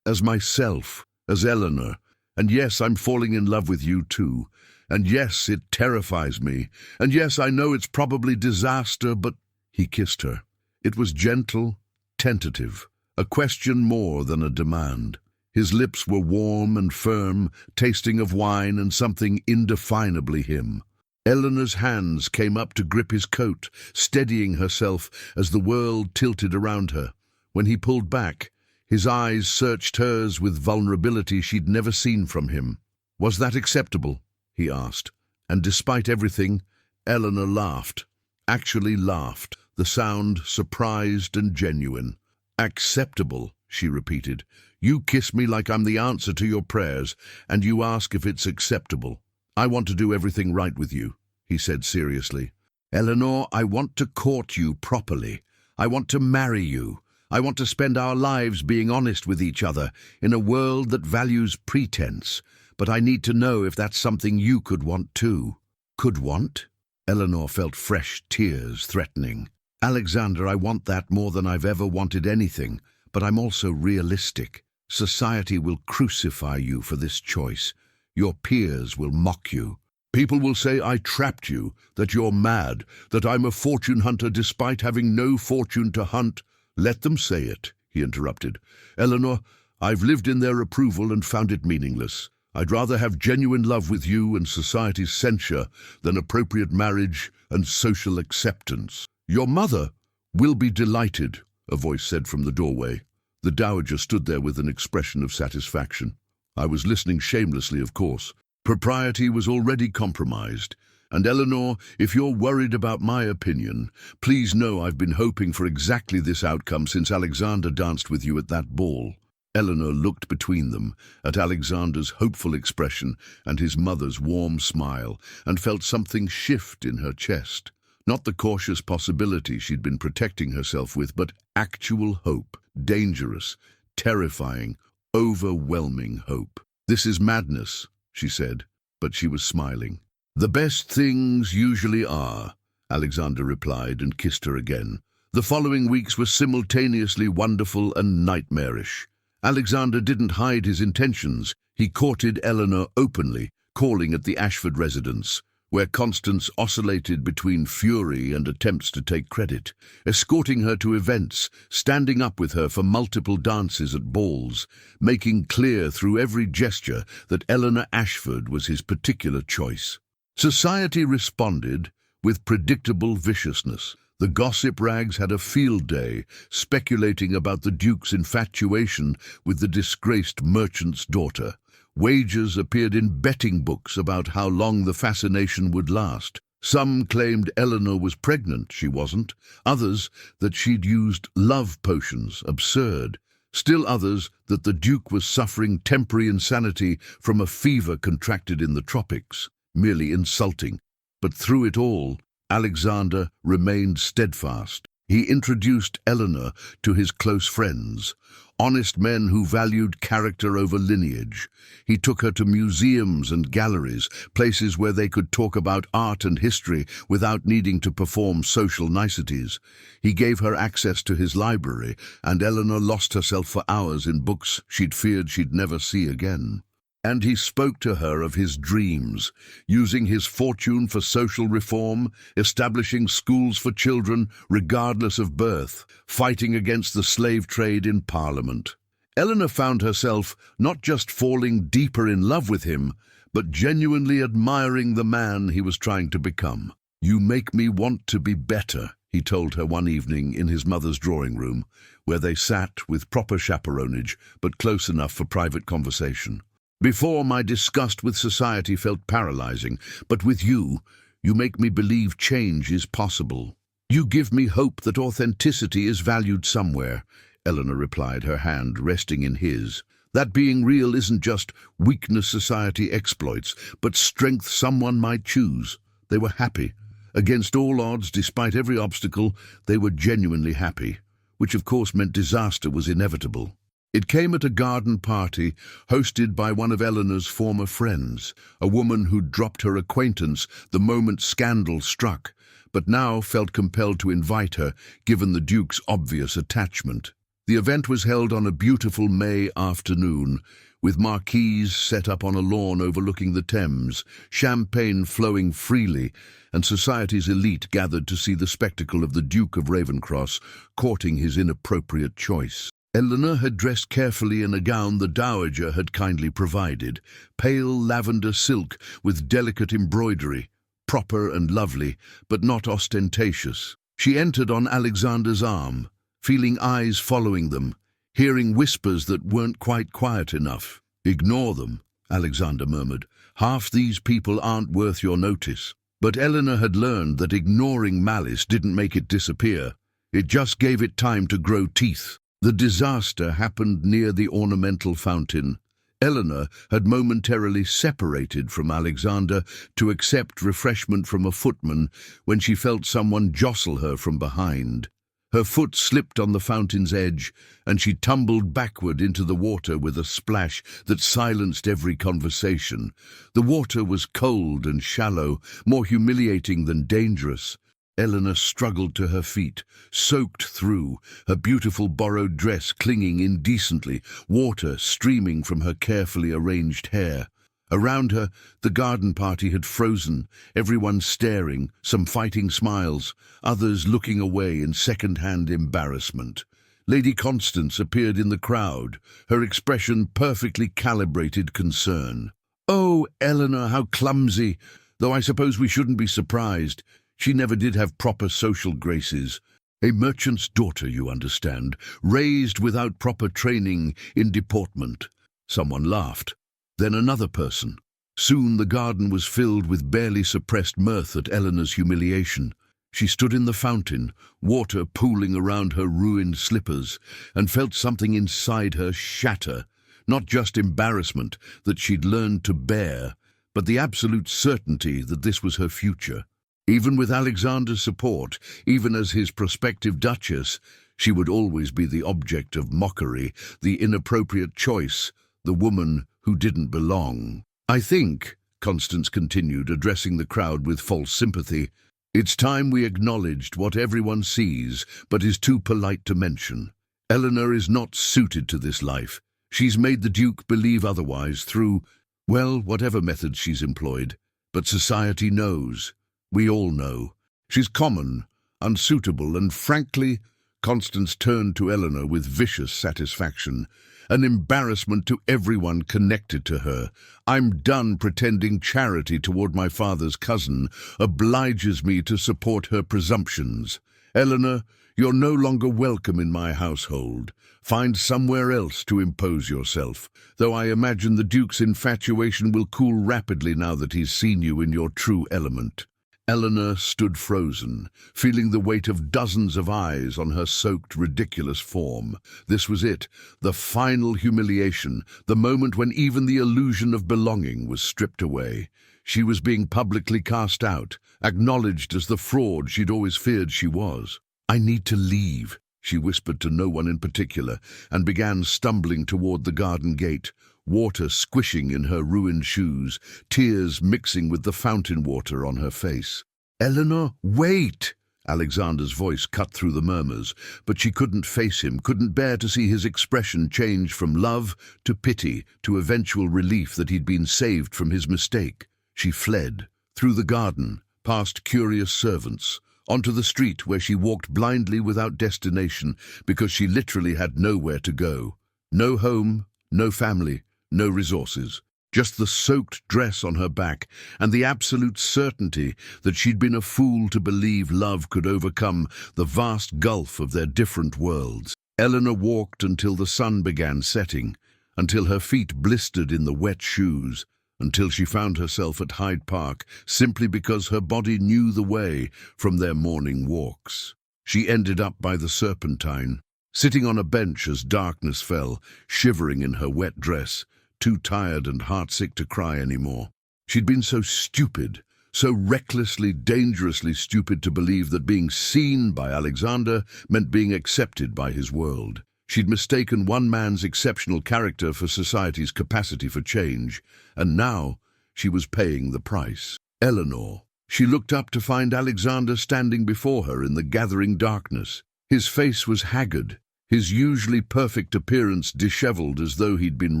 myself, as Eleanor. And yes, I'm falling in love with you too. And yes, it terrifies me. And yes, I know it's probably disaster, but—" He kissed her. It was gentle, tentative, a question more than a demand. His lips were warm and firm, tasting of wine and something indefinably him. Eleanor's hands came up to grip his coat, steadying herself as the world tilted around her. When he pulled back, his eyes searched hers with vulnerability she'd never seen from him. "Was that acceptable?" he asked. And despite everything, Eleanor laughed. Actually laughed, the sound surprised and genuine. "Acceptable," she repeated. "You kiss me like I'm the answer to your prayers, and you ask if it's acceptable. I want to do everything right with you," he said seriously. "Eleanor, I want to court you properly. I want to marry you. I want to spend our lives being honest with each other in a world that values pretense. But I need to know if that's something you could want too." "Could want?" Eleanor felt fresh tears threatening. "Alexander, I want that more than I've ever wanted anything, but I'm also realistic. Society will crucify you for this choice. Your peers will mock you. People will say I trapped you, that you're mad, that I'm a fortune hunter despite having no fortune to hunt." "Let them say it," he interrupted. "Eleanor, I've lived in their approval and found it meaningless. I'd rather have genuine love with you and society's censure than appropriate marriage and social acceptance." "Your mother will be delighted," a voice said from the doorway. The dowager stood there with an expression of satisfaction. I was listening shamelessly, of course. Propriety was already compromised. "And Eleanor, if you're worried about my opinion, please know I've been hoping for exactly this outcome since Alexander danced with you at that ball." Eleanor looked between them, at Alexander's hopeful expression and his mother's warm smile, and felt something shift in her chest. Not the cautious possibility she'd been protecting herself with, but actual hope, dangerous, terrifying, overwhelming hope. "This is madness," she said, but she was smiling. "The best things usually are," Alexander replied and kissed her again. The following weeks were simultaneously wonderful and nightmarish. Alexander didn't hide his intentions. He courted Eleanor openly, calling at the Ashford residence, where Constance oscillated between fury and attempts to take credit, escorting her to events, standing up with her for multiple dances at balls, making clear through every gesture that Eleanor Ashford was his particular choice. Society responded with predictable viciousness. The gossip rags had a field day, speculating about the Duke's infatuation with the disgraced merchant's daughter. Wagers appeared in betting books about how long the fascination would last. Some claimed Eleanor was pregnant, she wasn't. Others that she'd used love potions, absurd. Still others that the Duke was suffering temporary insanity from a fever contracted in the tropics, merely insulting. But through it all, Alexander remained steadfast. He introduced Eleanor to his close friends, honest men who valued character over lineage. He took her to museums and galleries, places where they could talk about art and history without needing to perform social niceties. He gave her access to his library, and Eleanor lost herself for hours in books she'd feared she'd never see again. And he spoke to her of his dreams, using his fortune for social reform, establishing schools for children regardless of birth, fighting against the slave trade in Parliament. Eleanor found herself not just falling deeper in love with him, but genuinely admiring the man he was trying to become. "You make me want to be better," he told her one evening in his mother's drawing room, where they sat with proper chaperonage, but close enough for private conversation. "Before, my disgust with society felt paralyzing, but with you, you make me believe change is possible. You give me hope that authenticity is valued somewhere," Eleanor replied, her hand resting in his. "That being real isn't just weakness society exploits, but strength someone might choose." They were happy. Against all odds, despite every obstacle, they were genuinely happy, which of course meant disaster was inevitable. It came at a garden party hosted by one of Eleanor's former friends, a woman who'd dropped her acquaintance the moment scandal struck, but now felt compelled to invite her, given the Duke's obvious attachment. The event was held on a beautiful May afternoon, with marquees set up on a lawn overlooking the Thames, champagne flowing freely, and society's elite gathered to see the spectacle of the Duke of Ravenscross courting his inappropriate choice. Eleanor had dressed carefully in a gown the dowager had kindly provided, pale lavender silk with delicate embroidery, proper and lovely, but not ostentatious. She entered on Alexander's arm, feeling eyes following them, hearing whispers that weren't quite quiet enough. "Ignore them," Alexander murmured. "Half these people aren't worth your notice." But Eleanor had learned that ignoring malice didn't make it disappear. It just gave it time to grow teeth. The disaster happened near the ornamental fountain. Eleanor had momentarily separated from Alexander to accept refreshment from a footman when she felt someone jostle her from behind. Her foot slipped on the fountain's edge, and she tumbled backward into the water with a splash that silenced every conversation. The water was cold and shallow, more humiliating than dangerous. Eleanor struggled to her feet, soaked through, her beautiful borrowed dress clinging indecently, water streaming from her carefully arranged hair. Around her, the garden party had frozen, everyone staring, some fighting smiles, others looking away in second-hand embarrassment. Lady Constance appeared in the crowd, her expression perfectly calibrated concern. "Oh, Eleanor, how clumsy! Though I suppose we shouldn't be surprised. She never did have proper social graces. A merchant's daughter, you understand, raised without proper training in deportment." Someone laughed. Then another person. Soon the garden was filled with barely suppressed mirth at Eleanor's humiliation. She stood in the fountain, water pooling around her ruined slippers, and felt something inside her shatter. Not just embarrassment that she'd learned to bear, but the absolute certainty that this was her future. Even with Alexander's support, even as his prospective duchess, she would always be the object of mockery, the inappropriate choice, the woman who didn't belong. "I think," Constance continued, addressing the crowd with false sympathy, "it's time we acknowledged what everyone sees but is too polite to mention. Eleanor is not suited to this life. She's made the Duke believe otherwise through, well, whatever methods she's employed. But society knows. We all know. She's common, unsuitable, and frankly," Constance turned to Eleanor with vicious satisfaction, "an embarrassment to everyone connected to her. I'm done pretending charity toward my father's cousin obliges me to support her presumptions. Eleanor, you're no longer welcome in my household. Find somewhere else to impose yourself, though I imagine the Duke's infatuation will cool rapidly now that he's seen you in your true element." Eleanor stood frozen, feeling the weight of dozens of eyes on her soaked, ridiculous form. This was it, the final humiliation, the moment when even the illusion of belonging was stripped away. She was being publicly cast out, acknowledged as the fraud she'd always feared she was. "I need to leave," she whispered to no one in particular, and began stumbling toward the garden gate, water squishing in her ruined shoes, tears mixing with the fountain water on her face. "Eleanor, wait!" Alexander's voice cut through the murmurs, but she couldn't face him, couldn't bear to see his expression change from love to pity to eventual relief that he'd been saved from his mistake. She fled, through the garden, past curious servants, onto the street where she walked blindly without destination because she literally had nowhere to go. No home, no family, no resources. Just the soaked dress on her back and the absolute certainty that she'd been a fool to believe love could overcome the vast gulf of their different worlds. Eleanor walked until the sun began setting, until her feet blistered in the wet shoes, until she found herself at Hyde Park simply because her body knew the way from their morning walks. She ended up by the Serpentine, sitting on a bench as darkness fell, shivering in her wet dress, too tired and heartsick to cry anymore. She'd been so stupid, so recklessly, dangerously stupid to believe that being seen by Alexander meant being accepted by his world. She'd mistaken one man's exceptional character for society's capacity for change, and now she was paying the price. Eleanor. She looked up to find Alexander standing before her in the gathering darkness. His face was haggard, his usually perfect appearance disheveled as though he'd been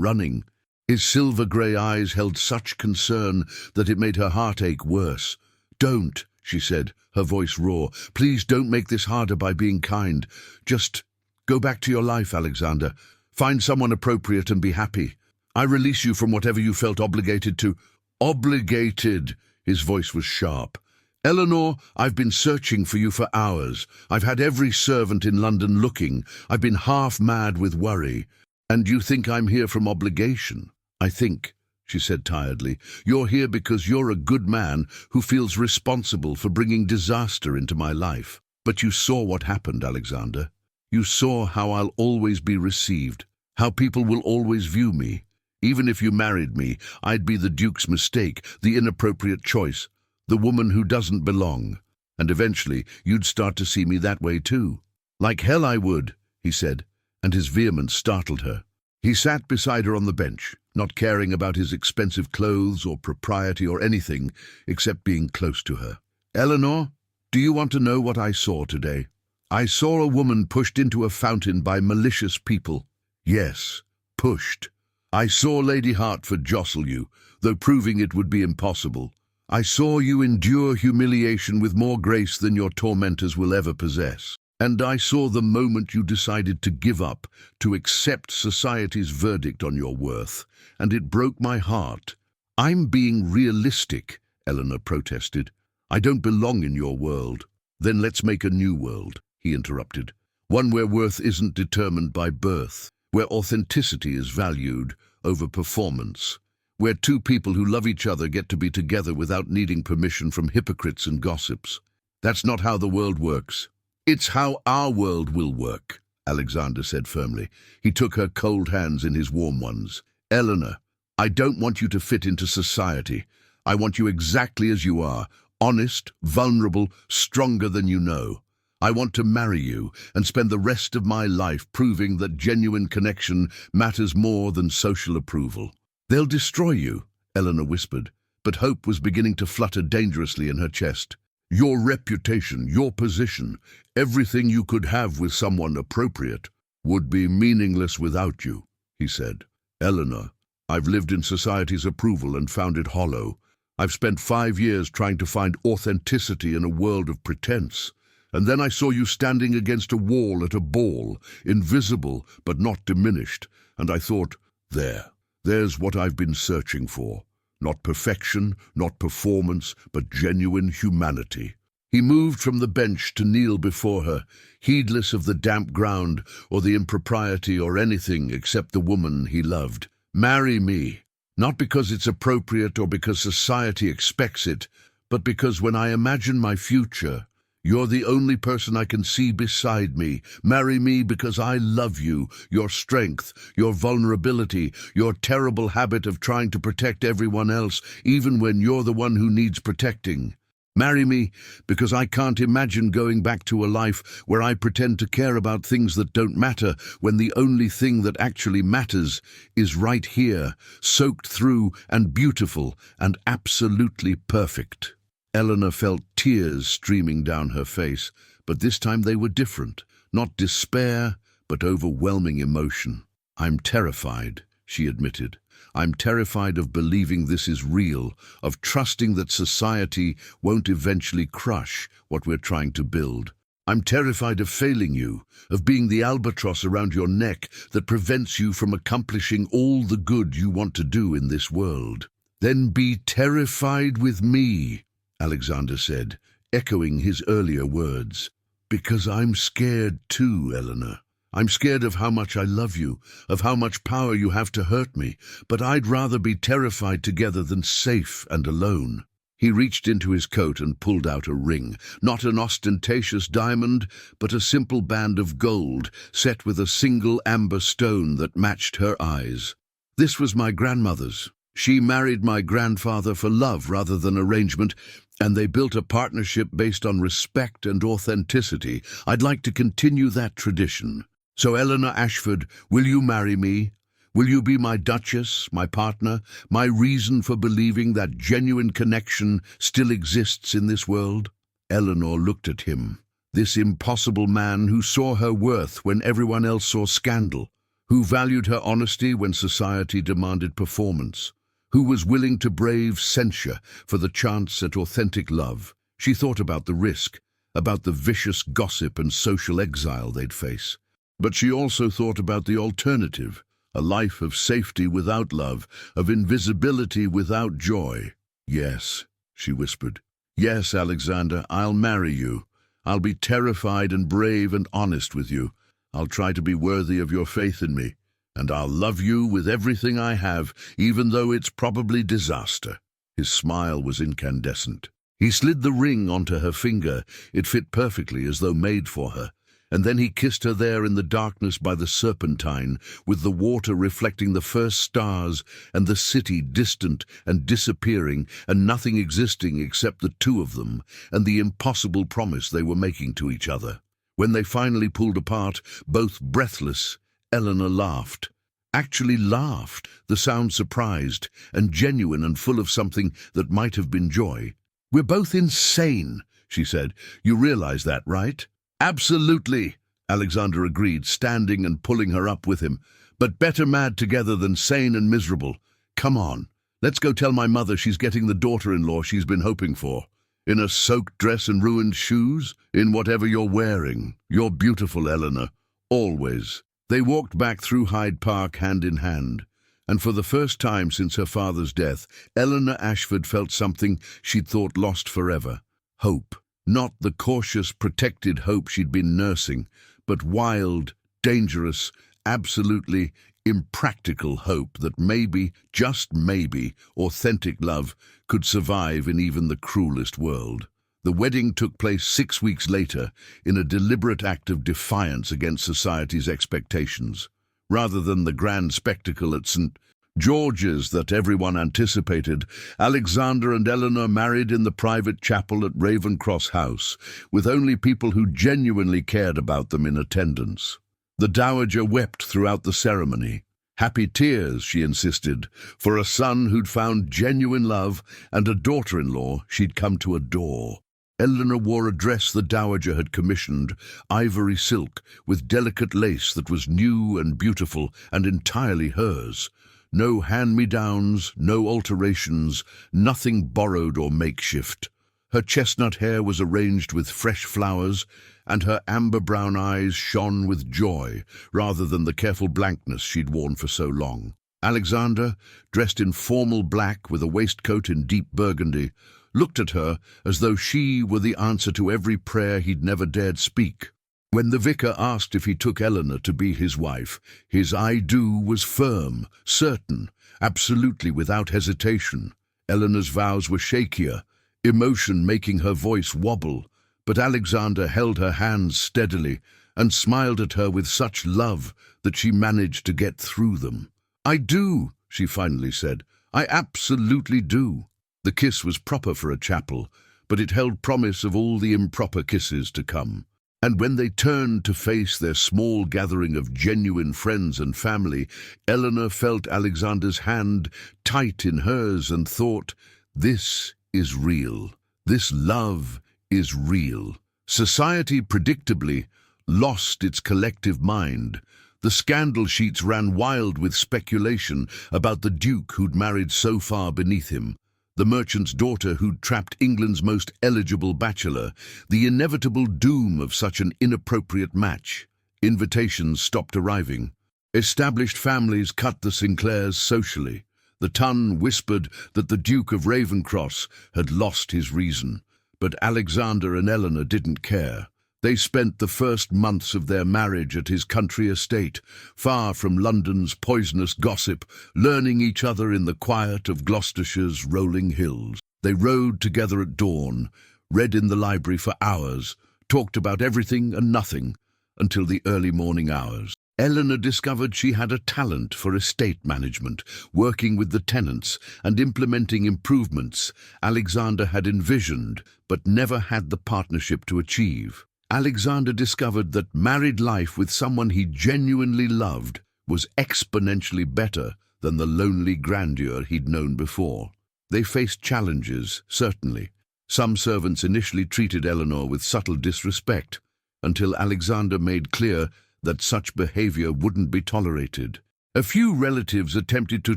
running. His silver-grey eyes held such concern that it made her heart ache worse. "Don't," she said, her voice raw. "Please don't make this harder by being kind. Just go back to your life, Alexander. Find someone appropriate and be happy. I release you from whatever you felt obligated to." "Obligated," his voice was sharp. "Eleanor, I've been searching for you for hours. I've had every servant in London looking. I've been half mad with worry. And you think I'm here from obligation? I think," she said tiredly, "you're here because you're a good man who feels responsible for bringing disaster into my life. But you saw what happened, Alexander. You saw how I'll always be received, how people will always view me. Even if you married me, I'd be the Duke's mistake, the inappropriate choice, the woman who doesn't belong. And eventually you'd start to see me that way too." "Like hell I would," he said, and his vehemence startled her. He sat beside her on the bench, not caring about his expensive clothes or propriety or anything except being close to her. "Eleanor, do you want to know what I saw today? I saw a woman pushed into a fountain by malicious people. Yes, pushed. I saw Lady Hertford jostle you, though proving it would be impossible. I saw you endure humiliation with more grace than your tormentors will ever possess. And I saw the moment you decided to give up, to accept society's verdict on your worth, and it broke my heart." "I'm being realistic," Eleanor protested. "I don't belong in your world." "Then let's make a new world," he interrupted. "One where worth isn't determined by birth, where authenticity is valued over performance, where two people who love each other get to be together without needing permission from hypocrites and gossips. That's not how the world works." "It's how our world will work," Alexander said firmly. He took her cold hands in his warm ones. "Eleanor, I don't want you to fit into society. I want you exactly as you are, honest, vulnerable, stronger than you know. I want to marry you and spend the rest of my life proving that genuine connection matters more than social approval." "They'll destroy you," Eleanor whispered, but hope was beginning to flutter dangerously in her chest. "Your reputation, your position, everything you could have with someone appropriate, would be meaningless without you," he said. "Eleanor, I've lived in society's approval and found it hollow. I've spent 5 years trying to find authenticity in a world of pretense. And then I saw you standing against a wall at a ball, invisible but not diminished, and I thought, there's what I've been searching for. Not perfection, not performance, but genuine humanity." He moved from the bench to kneel before her, heedless of the damp ground or the impropriety or anything except the woman he loved. "Marry me, not because it's appropriate or because society expects it, but because when I imagine my future, you're the only person I can see beside me. Marry me because I love you, your strength, your vulnerability, your terrible habit of trying to protect everyone else, even when you're the one who needs protecting. Marry me, because I can't imagine going back to a life where I pretend to care about things that don't matter when the only thing that actually matters is right here, soaked through and beautiful and absolutely perfect." Eleanor felt tears streaming down her face, but this time they were different. Not despair, but overwhelming emotion. "I'm terrified," she admitted. "I'm terrified of believing this is real, of trusting that society won't eventually crush what we're trying to build. I'm terrified of failing you, of being the albatross around your neck that prevents you from accomplishing all the good you want to do in this world." "Then be terrified with me," Alexander said, echoing his earlier words. "Because I'm scared too, Eleanor. I'm scared of how much I love you, of how much power you have to hurt me, but I'd rather be terrified together than safe and alone." He reached into his coat and pulled out a ring, not an ostentatious diamond, but a simple band of gold set with a single amber stone that matched her eyes. "This was my grandmother's. She married my grandfather for love rather than arrangement, and they built a partnership based on respect and authenticity. I'd like to continue that tradition. So, Eleanor Ashford, will you marry me? Will you be my duchess, my partner, my reason for believing that genuine connection still exists in this world?" Eleanor looked at him, this impossible man who saw her worth when everyone else saw scandal, who valued her honesty when society demanded performance, who was willing to brave censure for the chance at authentic love. She thought about the risk, about the vicious gossip and social exile they'd face. But she also thought about the alternative, a life of safety without love, of invisibility without joy. "Yes," she whispered. "Yes, Alexander, I'll marry you. I'll be terrified and brave and honest with you. I'll try to be worthy of your faith in me. And I'll love you with everything I have, even though it's probably disaster." His smile was incandescent. He slid the ring onto her finger. It fit perfectly, as though made for her. And then he kissed her there in the darkness by the Serpentine, with the water reflecting the first stars and the city distant and disappearing and nothing existing except the two of them and the impossible promise they were making to each other. When they finally pulled apart, both breathless, Eleanor laughed. Actually laughed, the sound surprised and genuine and full of something that might have been joy. "We're both insane," she said. "You realize that, right?" "Absolutely," Alexander agreed, standing and pulling her up with him. "But better mad together than sane and miserable. Come on, let's go tell my mother she's getting the daughter-in-law she's been hoping for. In a soaked dress and ruined shoes? In whatever you're wearing. You're beautiful, Eleanor. Always." They walked back through Hyde Park hand in hand, and for the first time since her father's death, Eleanor Ashford felt something she'd thought lost forever. Hope. Not the cautious, protected hope she'd been nursing, but wild, dangerous, absolutely impractical hope that maybe, just maybe, authentic love could survive in even the cruelest world. The wedding took place 6 weeks later in a deliberate act of defiance against society's expectations. Rather than the grand spectacle at St. George's that everyone anticipated, Alexander and Eleanor married in the private chapel at Ravenscross House, with only people who genuinely cared about them in attendance. The dowager wept throughout the ceremony. Happy tears, she insisted, for a son who'd found genuine love and a daughter-in-law she'd come to adore. Eleanor wore a dress the dowager had commissioned, ivory silk, with delicate lace that was new and beautiful and entirely hers. No hand-me-downs, no alterations, nothing borrowed or makeshift. Her chestnut hair was arranged with fresh flowers, and her amber-brown eyes shone with joy, rather than the careful blankness she'd worn for so long. Alexander, dressed in formal black with a waistcoat in deep burgundy, looked at her as though she were the answer to every prayer he'd never dared speak. When the vicar asked if he took Eleanor to be his wife, his "I do" was firm, certain, absolutely without hesitation. Eleanor's vows were shakier, emotion making her voice wobble, but Alexander held her hands steadily and smiled at her with such love that she managed to get through them. "I do," she finally said. "I absolutely do." The kiss was proper for a chapel, but it held promise of all the improper kisses to come. And when they turned to face their small gathering of genuine friends and family, Eleanor felt Alexander's hand tight in hers and thought, "This is real. This love is real." Society, predictably, lost its collective mind. The scandal sheets ran wild with speculation about the Duke who'd married so far beneath him, the merchant's daughter who'd trapped England's most eligible bachelor, the inevitable doom of such an inappropriate match. Invitations stopped arriving. Established families cut the Sinclairs socially. The Ton whispered that the Duke of Ravenscross had lost his reason. But Alexander and Eleanor didn't care. They spent the first months of their marriage at his country estate, far from London's poisonous gossip, learning each other in the quiet of Gloucestershire's rolling hills. They rode together at dawn, read in the library for hours, talked about everything and nothing, until the early morning hours. Eleanor discovered she had a talent for estate management, working with the tenants and implementing improvements Alexander had envisioned but never had the partnership to achieve. Alexander discovered that married life with someone he genuinely loved was exponentially better than the lonely grandeur he'd known before. They faced challenges, certainly. Some servants initially treated Eleanor with subtle disrespect, until Alexander made clear that such behavior wouldn't be tolerated. A few relatives attempted to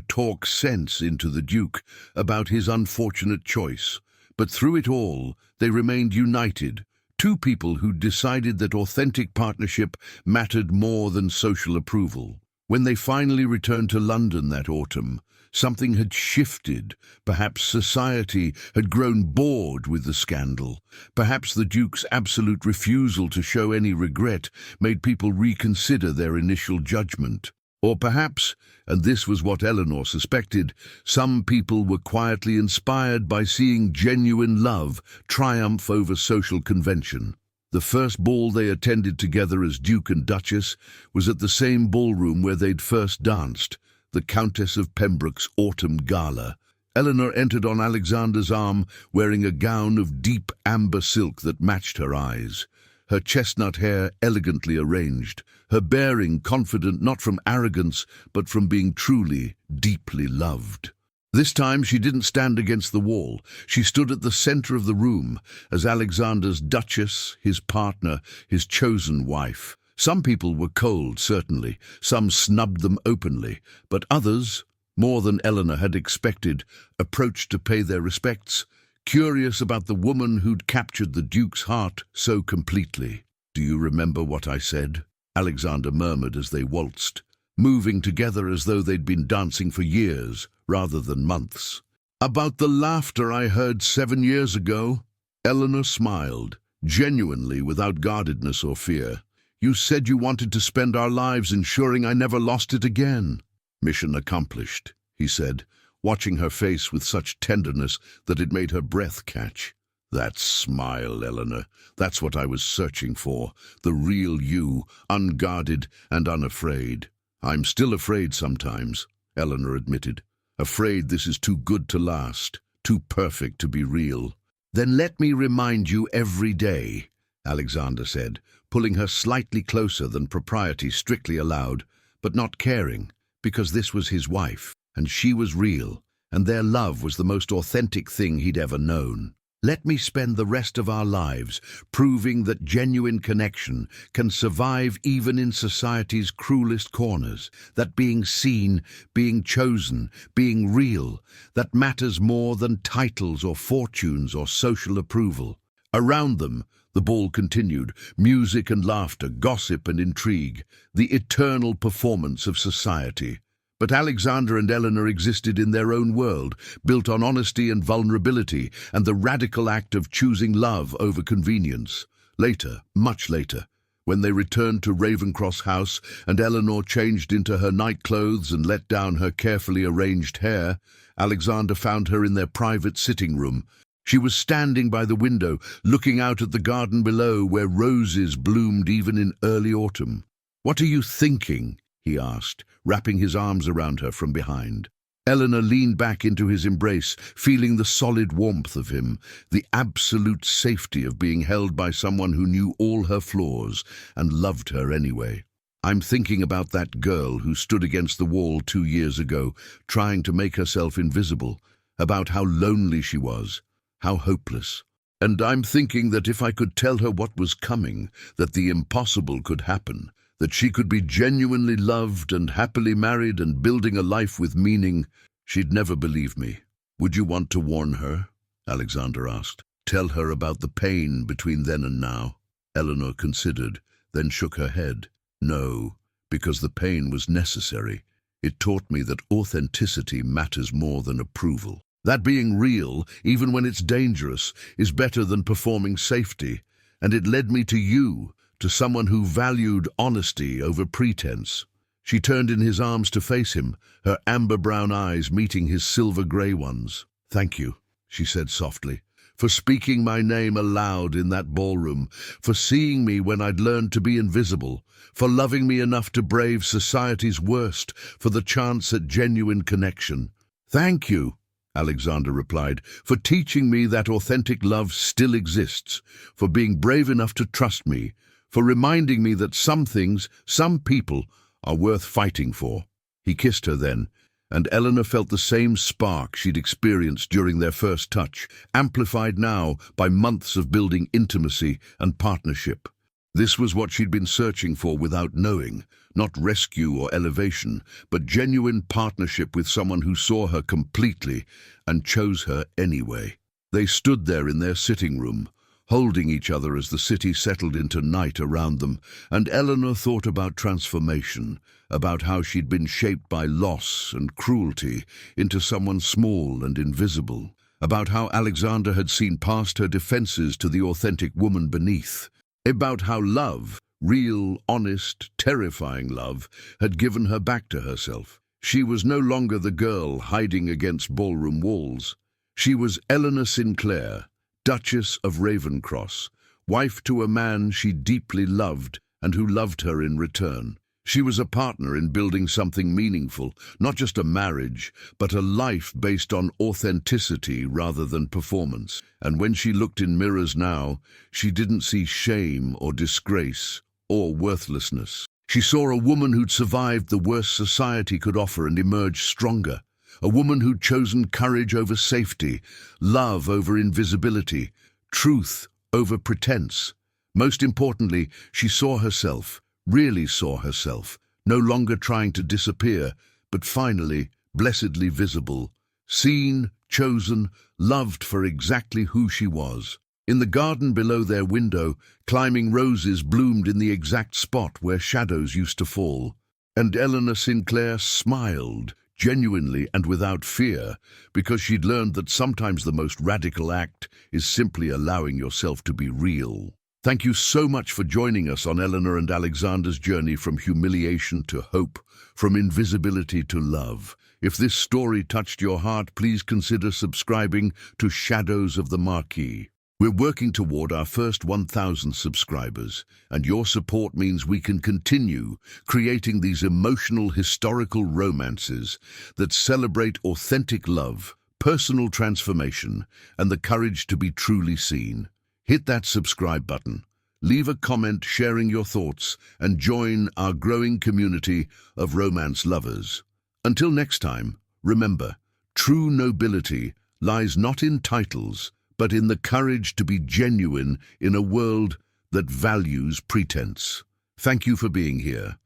talk sense into the Duke about his unfortunate choice, but through it all, they remained united. Two people who decided that authentic partnership mattered more than social approval. When they finally returned to London that autumn, something had shifted. Perhaps society had grown bored with the scandal. Perhaps the Duke's absolute refusal to show any regret made people reconsider their initial judgment. Or perhaps, and this was what Eleanor suspected, some people were quietly inspired by seeing genuine love triumph over social convention. The first ball they attended together as Duke and Duchess was at the same ballroom where they'd first danced, the Countess of Pembroke's autumn gala. Eleanor entered on Alexander's arm, wearing a gown of deep amber silk that matched her eyes, her chestnut hair elegantly arranged, her bearing confident not from arrogance but from being truly, deeply loved. This time she didn't stand against the wall. She stood at the center of the room as Alexander's Duchess, his partner, his chosen wife. Some people were cold, certainly. Some snubbed them openly. But others, more than Eleanor had expected, approached to pay their respects, curious about the woman who'd captured the Duke's heart so completely. "Do you remember what I said?" Alexander murmured as they waltzed, moving together as though they'd been dancing for years rather than months. "About the laughter I heard 7 years ago?" Eleanor smiled, genuinely without guardedness or fear. "You said you wanted to spend our lives ensuring I never lost it again." "Mission accomplished," he said, watching her face with such tenderness that it made her breath catch. "That smile, Eleanor, that's what I was searching for, the real you, unguarded and unafraid." "I'm still afraid sometimes," Eleanor admitted. "Afraid this is too good to last, too perfect to be real." "Then let me remind you every day," Alexander said, pulling her slightly closer than propriety strictly allowed, but not caring, because this was his wife. And she was real, and their love was the most authentic thing he'd ever known. "Let me spend the rest of our lives proving that genuine connection can survive even in society's cruelest corners, that being seen, being chosen, being real, that matters more than titles or fortunes or social approval." Around them, the ball continued, music and laughter, gossip and intrigue, the eternal performance of society. But Alexander and Eleanor existed in their own world, built on honesty and vulnerability, and the radical act of choosing love over convenience. Later, much later, when they returned to Ravenscross House and Eleanor changed into her nightclothes and let down her carefully arranged hair, Alexander found her in their private sitting room. She was standing by the window, looking out at the garden below where roses bloomed even in early autumn. "What are you thinking?" he asked, wrapping his arms around her from behind. Eleanor leaned back into his embrace, feeling the solid warmth of him, the absolute safety of being held by someone who knew all her flaws and loved her anyway. I'm thinking about that girl who stood against the wall 2 years ago, trying to make herself invisible, about how lonely she was, how hopeless. And I'm thinking that if I could tell her what was coming, that the impossible could happen, that she could be genuinely loved and happily married and building a life with meaning, she'd never believe me. Would you want to warn her? Alexander asked. Tell her about the pain between then and now? Eleanor considered, then shook her head. No, because the pain was necessary. It taught me that authenticity matters more than approval. That being real, even when it's dangerous, is better than performing safety. And it led me to you, to someone who valued honesty over pretense. She turned in his arms to face him, her amber-brown eyes meeting his silver-grey ones. Thank you, she said softly, for speaking my name aloud in that ballroom, for seeing me when I'd learned to be invisible, for loving me enough to brave society's worst, for the chance at genuine connection. Thank you, Alexander replied, for teaching me that authentic love still exists, for being brave enough to trust me, for reminding me that some things, some people, are worth fighting for. He kissed her then, and Eleanor felt the same spark she'd experienced during their first touch, amplified now by months of building intimacy and partnership. This was what she'd been searching for without knowing, not rescue or elevation, but genuine partnership with someone who saw her completely and chose her anyway. They stood there in their sitting room, holding each other as the city settled into night around them, and Eleanor thought about transformation, about how she'd been shaped by loss and cruelty into someone small and invisible, about how Alexander had seen past her defenses to the authentic woman beneath, about how love, real, honest, terrifying love, had given her back to herself. She was no longer the girl hiding against ballroom walls. She was Eleanor Sinclair, Duchess of Ravencross, wife to a man she deeply loved and who loved her in return. She was a partner in building something meaningful, not just a marriage, but a life based on authenticity rather than performance. And when she looked in mirrors now, she didn't see shame or disgrace or worthlessness. She saw a woman who'd survived the worst society could offer and emerged stronger. A woman who'd chosen courage over safety, love over invisibility, truth over pretense. Most importantly, she saw herself, really saw herself, no longer trying to disappear, but finally, blessedly visible, seen, chosen, loved for exactly who she was. In the garden below their window, climbing roses bloomed in the exact spot where shadows used to fall. And Eleanor Sinclair smiled, genuinely and without fear, because she'd learned that sometimes the most radical act is simply allowing yourself to be real. Thank you so much for joining us on Eleanor and Alexander's journey from humiliation to hope, from invisibility to love. If this story touched your heart, please consider subscribing to Shadows of the Marquis. We're working toward our first 1,000 subscribers, and your support means we can continue creating these emotional historical romances that celebrate authentic love, personal transformation, and the courage to be truly seen. Hit that subscribe button, leave a comment sharing your thoughts, and join our growing community of romance lovers. Until next time, remember, true nobility lies not in titles, but in the courage to be genuine in a world that values pretense. Thank you for being here.